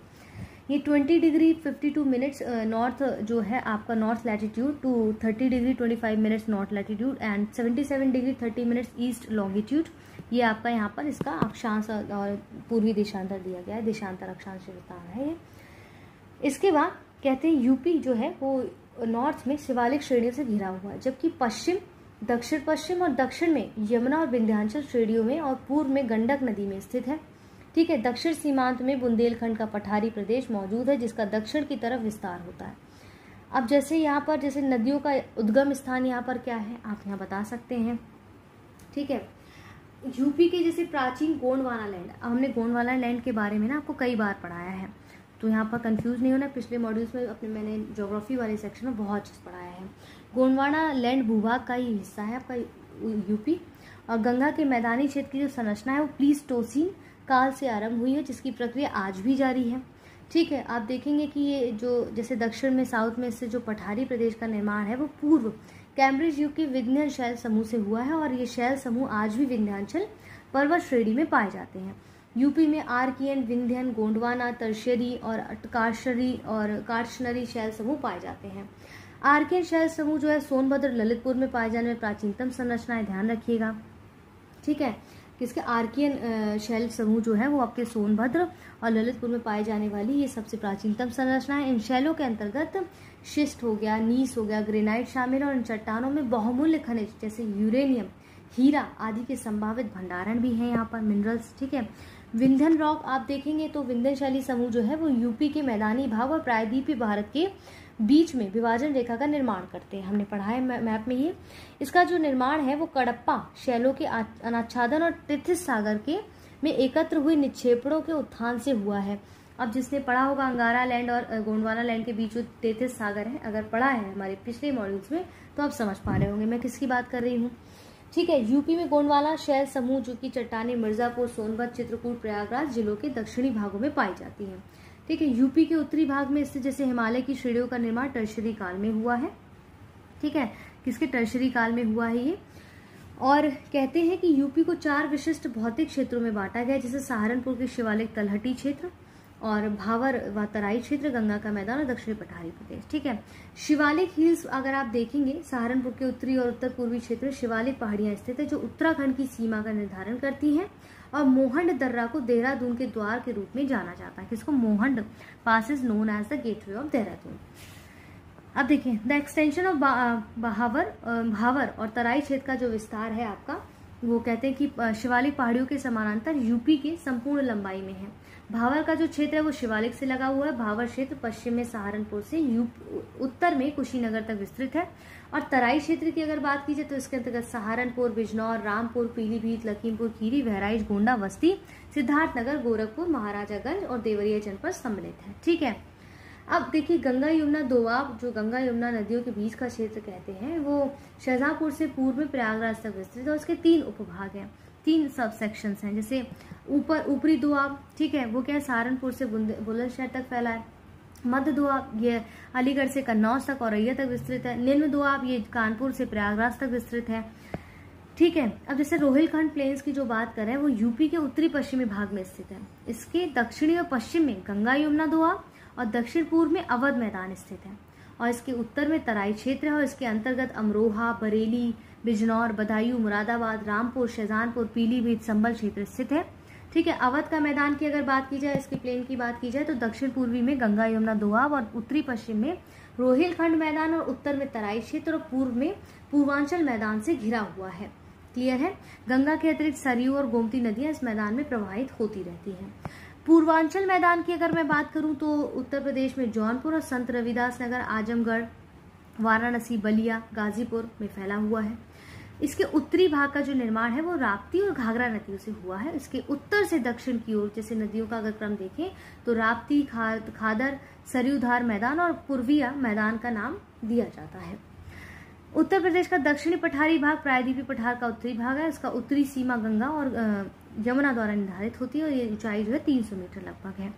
ये 20 डिग्री 52 मिनट्स नॉर्थ जो है आपका north latitude to 30 degree 25 minutes north latitude and 77 degree 30 minutes east longitude, ये आपका यहाँ पर इसका अक्षांश और पूर्वी देशांतर दिया गया है। देशांतर अक्षांश बता है ये। इसके बाद कहते हैं यूपी जो है वो नॉर्थ में शिवालिक श्रेणियों से घिरा हुआ है, जबकि पश्चिम, दक्षिण पश्चिम और दक्षिण में यमुना और विंध्याचल श्रेणियों में और पूर्व में गंडक नदी में स्थित है। ठीक है, दक्षिण सीमांत में बुंदेलखंड का पठारी प्रदेश मौजूद है जिसका दक्षिण की तरफ विस्तार होता है। अब जैसे यहाँ पर जैसे नदियों का उद्गम स्थान यहाँ पर क्या है आप यहाँ बता सकते हैं। ठीक है, यूपी के जैसे प्राचीन गोंडवाना लैंड, अब हमने गोंडवाना लैंड के बारे में ना आपको कई बार पढ़ाया है तो यहाँ पर कंफ्यूज नहीं होना। पिछले मॉड्यूल्स में मैंने ज्योग्राफी वाले सेक्शन में बहुत चीज़ पढ़ाया है। गोंडवाना लैंड भूभाग का ही हिस्सा है आपका यूपी। और गंगा के मैदानी क्षेत्र की जो संरचना है वो प्लीस्टोसीन काल से आरंभ हुई है जिसकी प्रक्रिया आज भी जारी है। ठीक है, आप देखेंगे कि ये जो जैसे दक्षिण में साउथ में से जो पठारी प्रदेश का निर्माण है वो पूर्व कैम्ब्रिज युग के विंध्य शैल समूह से हुआ है और ये शैल समूह आज भी विंध्याचल पर्वत श्रेणी में पाए जाते हैं। यूपी में आर्कियन, विंध्यन, गोंडवाना, तरशरी और कार्शनरी शैल समूह पाए जाते हैं। आर्कियन शैल समूह जो है सोनभद्र ललितपुर में पाए जाने में प्राचीनतम संरचनाएं, ध्यान रखिएगा। ठीक है, किसके आर्कियन शैल समूह जो है वो आपके सोनभद्र और ललितपुर में पाए जाने वाली ये सबसे प्राचीनतम संरचना है। इन शैलों के अंतर्गत शिस्ट हो गया, नीस हो गया, ग्रेनाइट शामिल है और इन चट्टानों में बहुमूल्य खनिज जैसे यूरेनियम, हीरा आदि के संभावित भंडारण भी है यहाँ पर, मिनरल्स। ठीक है, विंध्यन रॉक आप देखेंगे तो विंध्यन शैली समूह जो है वो यूपी के मैदानी भाग और प्रायद्वीपीय भारत के बीच में विभाजन रेखा का निर्माण करते हैं। हमने पढ़ा है मैप में ये। इसका जो निर्माण है वो कडप्पा शैलों के अनाच्छादन और तिथिस सागर के में एकत्र हुए निक्षेपणों के उत्थान से हुआ है। अब जिसने पढ़ा होगा अंगारा लैंड और गोंडवाना लैंड के बीच जो तेथिस सागर है, अगर पढ़ा है हमारे पिछले मॉड्यूल्स में तो आप समझ पा रहे होंगे मैं किसकी बात कर रही हूँ। ठीक है, यूपी में गोंडवाना शैल समूह जो कि चट्टाने मिर्जापुर, सोनभद्र, चित्रकूट, प्रयागराज जिलों के दक्षिणी भागों में पाई जाती हैं। ठीक है, यूपी के उत्तरी भाग में स्थित जैसे हिमालय की श्रेणियों का निर्माण टर्शरी काल में हुआ है। ठीक है, किसके टर्शरी काल में हुआ है ये। और कहते हैं कि यूपी को 4 विशिष्ट भौतिक क्षेत्रों में बांटा गया, जैसे सहारनपुर के शिवालिक तलहटी क्षेत्र और भावर व तराई क्षेत्र, गंगा का मैदान और दक्षिणी पठारी प्रदेश। ठीक है, शिवालिक हिल्स अगर आप देखेंगे, सहारनपुर के उत्तरी और उत्तर पूर्वी क्षेत्र शिवालिक पहाड़ियां स्थित है जो उत्तराखंड की सीमा का निर्धारण करती हैं। और मोहंड दर्रा को देहरादून के द्वार के रूप में जाना जाता है। किसको? Mohand pass is known as the gateway of Dehradun. अब देखिए, द एक्सटेंशन ऑफ भावर और तराई क्षेत्र का जो विस्तार है आपका, वो कहते हैं कि शिवालिक पहाड़ियों के समानांतर यूपी के संपूर्ण लंबाई में है। भावर का जो क्षेत्र है वो शिवालिक से लगा हुआ है। भावर क्षेत्र पश्चिम में सहारनपुर से उत्तर में कुशीनगर तक विस्तृत है। और तराई क्षेत्र की अगर बात की जाए तो इसके अंतर्गत सहारनपुर, बिजनौर, रामपुर, पीलीभीत, लखीमपुर खीरी, बहराइच, गोंडा, बस्ती, सिद्धार्थनगर, गोरखपुर, महाराजागंज और देवरिया जनपद सम्मिलित है। ठीक है, अब देखिए, गंगा यमुना दोआब, जो गंगा यमुना नदियों के बीच का क्षेत्र कहते हैं, वो शाहजहांपुर से पूर्व में प्रयागराज तक विस्तृत है और उसके 3 उपभाग हैं, 3 सब सेक्शंस हैं। जैसे ऊपरी दोआब, ठीक है, वो क्या है, सहारनपुर से बुलंदशहर तक फैला है। मध्य दोआब ये अलीगढ़ से कन्नौज तक और औरैया तक विस्तृत है। निम्न दोआब ये कानपुर से प्रयागराज तक विस्तृत है। ठीक है, अब जैसे रोहिलखंड प्लेन्स की जो बात करें, वो यूपी के उत्तरी पश्चिमी भाग में स्थित है। इसके दक्षिणी और पश्चिम में गंगा यमुना दोआब और दक्षिण पूर्व में अवध मैदान स्थित है। और इसके उत्तर में तराई क्षेत्र है और इसके अंतर्गत अमरोहा, बरेली, बिजनौर, बदायूं, मुरादाबाद, रामपुर, शाहजहांपुर, पीलीभीत, संभल क्षेत्र स्थित है। ठीक है, अवध का मैदान की अगर बात की जाए, इसके प्लेन की बात की जाए, तो दक्षिण पूर्वी में गंगा यमुना दोआब और उत्तरी पश्चिम में रोहिलखंड मैदान और उत्तर में तराई क्षेत्र और पूर्व में पूर्वांचल मैदान से घिरा हुआ है। क्लियर है? गंगा के अतिरिक्त सरयू और गोमती नदियां इस मैदान में प्रवाहित होती रहती हैं। पूर्वांचल मैदान की अगर मैं बात करूं तो उत्तर प्रदेश में जौनपुर और संत रविदास नगर, आजमगढ़, वाराणसी, बलिया, गाजीपुर में फैला हुआ है। इसके उत्तरी भाग का जो निर्माण है वो राप्ती और घाघरा नदियों से हुआ है। इसके उत्तर से दक्षिण की ओर जैसे नदियों का अगर क्रम देखें तो राप्ती, खादर, सरयूधार मैदान और पूर्विया मैदान का नाम दिया जाता है। उत्तर प्रदेश का दक्षिणी पठारी भाग प्रायद्वीपीय पठार का उत्तरी भाग है। इसका उत्तरी सीमा गंगा और यमुना द्वारा निर्धारित होती है और ये ऊंचाई जो है 300 मीटर लगभग है।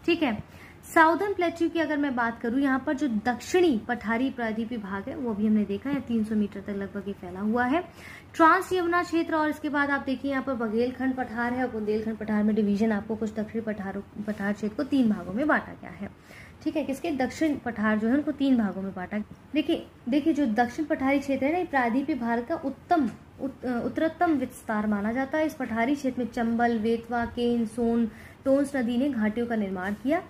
ठीक है, साउदर्न प्लेट्यू की अगर मैं बात करूं, यहाँ पर जो दक्षिणी पठारी प्रायद्वीपीय भाग है वो भी हमने देखा है, 300 मीटर तक लगभग ये फैला हुआ है। ट्रांस यमुना क्षेत्र, और इसके बाद आप देखिए यहाँ पर बघेलखंड पठार है और बुंदेलखंड पठार में डिवीजन आपको कुछ दक्षिणी पठार क्षेत्र को 3 भागों में बांटा गया है। ठीक है, किसके? दक्षिण पठार जो है उनको 3 भागों में बांटा। देखिए जो दक्षिण पठारी क्षेत्र है ना, प्रायद्वीपीय भारत का उत्तरोत्तम विस्तार माना जाता है। इस पठारी क्षेत्र में चंबल, बेतवा, केन, सोन, टोंस नदी ने घाटियों का निर्माण किया।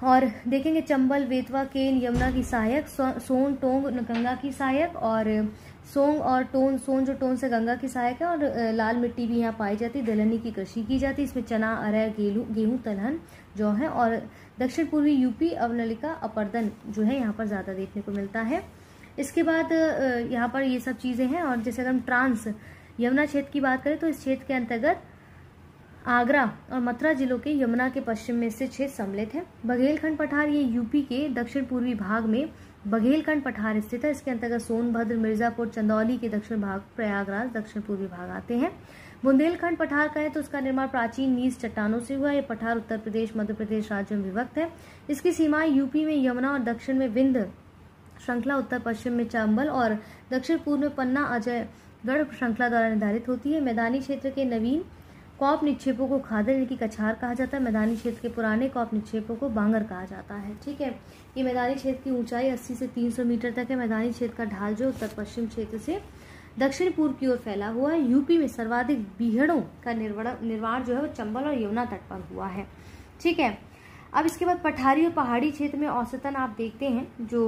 और देखेंगे चंबल, बेतवा, केन यमुना की सहायक, सोन, टोंग गंगा की सहायक, और सोंग और टोन, सोन जो टोन से गंगा की सहायक है। और लाल मिट्टी भी यहाँ पाई जाती है। दलहनी की कृषि की जाती है। इसमें चना, अरहर, गेहूं, तिलहन जो है। और दक्षिण पूर्वी यूपी अवनलिका अपर्दन जो है यहाँ पर ज्यादा देखने को मिलता है। इसके बाद यहाँ पर ये सब चीजें हैं। और जैसे अगर हम ट्रांस यमुना क्षेत्र की बात करें तो इस क्षेत्र के अंतर्गत आगरा और मथुरा जिलों के यमुना के पश्चिम में स्थित क्षेत्र सम्मिलित है। बघेलखंड पठार ये यूपी के दक्षिण पूर्वी भाग में बघेलखंड पठार स्थित है। इसके अंतर्गत सोनभद्र, मिर्जापुर, चंदौली के दक्षिण भाग, प्रयागराज दक्षिण पूर्वी भाग आते हैं। बुंदेलखंड पठार का है तो उसका निर्माण प्राचीन नीस चट्टानों से हुआ। ये पठार उत्तर प्रदेश, मध्य प्रदेश राज्यों में विभक्त है। इसकी सीमाएं यूपी में यमुना और दक्षिण में विंध्य श्रृंखला, उत्तर पश्चिम में चंबल और दक्षिण पूर्व में पन्ना अजयगढ़ श्रृंखला द्वारा निर्धारित होती है। मैदानी क्षेत्र के नवीन कॉप निक्षेपों को खादर यानी कि कछार कहा जाता है। मैदानी क्षेत्र के पुराने कॉप निक्षेपों को बांगर कहा जाता है। ठीक है, ये मैदानी क्षेत्र की ऊंचाई 80 से 300 मीटर तक है। मैदानी क्षेत्र का ढाल जो उत्तर पश्चिम क्षेत्र से दक्षिण पूर्व की ओर फैला हुआ है। यूपी में सर्वाधिक बीहड़ों का निर्माण जो है वो चंबल और यमुना तट पर हुआ है। ठीक है, अब इसके बाद पठारी और पहाड़ी क्षेत्र में औसतन आप देखते हैं जो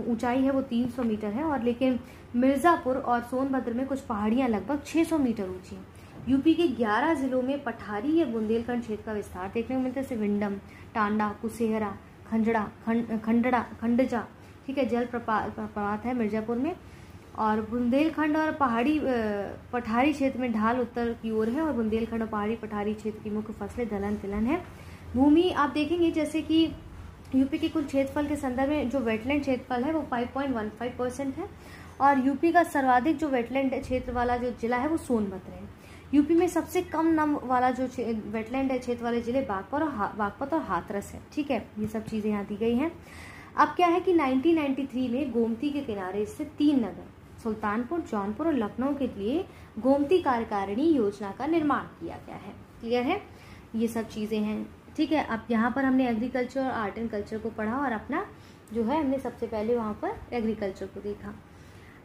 ऊंचाई है वो 300 मीटर है। और लेकिन मिर्जापुर और सोनभद्र में कुछ पहाड़ियां लगभग 600 मीटर ऊंची हैं। यूपी के 11 जिलों में पठारी या बुंदेलखंड क्षेत्र का विस्तार देखने को मिलता है, जैसे विंडम, टांडा, कुसेहरा, खंडजा। ठीक है, जल प्रपात है मिर्जापुर में। और बुंदेलखंड और पठारी क्षेत्र में ढाल उत्तर की ओर है। और बुंदेलखंड और पहाड़ी पठारी क्षेत्र की मुख्य फसलें दलहन, तिलहन है। भूमि आप देखेंगे जैसे कि यूपी के कुल क्षेत्रफल के संदर्भ में जो वेटलैंड क्षेत्रफल है वो 5.15% है। और यूपी का सर्वाधिक जो वेटलैंड क्षेत्र वाला जो जिला है वो सोनभद्र है। यूपी में सबसे कम नम वाला जो वेटलैंड क्षेत्र वाले जिले बागपत और हाथरस है। ठीक है, ये सब चीजें यहाँ दी गई हैं। अब क्या है कि 1993 में गोमती के किनारे स्थित 3 नगर सुल्तानपुर, जौनपुर और लखनऊ के लिए गोमती कार्यकारिणी योजना का निर्माण किया गया है। क्लियर है? ये सब चीजें हैं। ठीक है, अब यहाँ पर हमने एग्रीकल्चर और आर्ट एंड कल्चर को पढ़ा और अपना जो है हमने सबसे पहले वहाँ पर एग्रीकल्चर को देखा।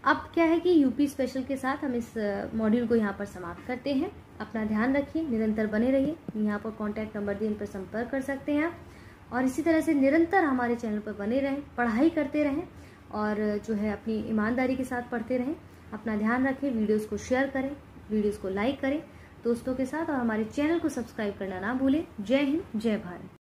अब क्या है कि यूपी स्पेशल के साथ हम इस मॉड्यूल को यहाँ पर समाप्त करते हैं। अपना ध्यान रखिए, निरंतर बने रहिए। यहाँ पर कॉन्टैक्ट नंबर दिए, इन पर संपर्क कर सकते हैं आप। और इसी तरह से निरंतर हमारे चैनल पर बने रहें, पढ़ाई करते रहें और जो है अपनी ईमानदारी के साथ पढ़ते रहें। अपना ध्यान रखें, वीडियोस को शेयर करें, वीडियोस को लाइक करें दोस्तों के साथ और हमारे चैनल को सब्सक्राइब करना ना भूलें। जय हिंद, जय भारत।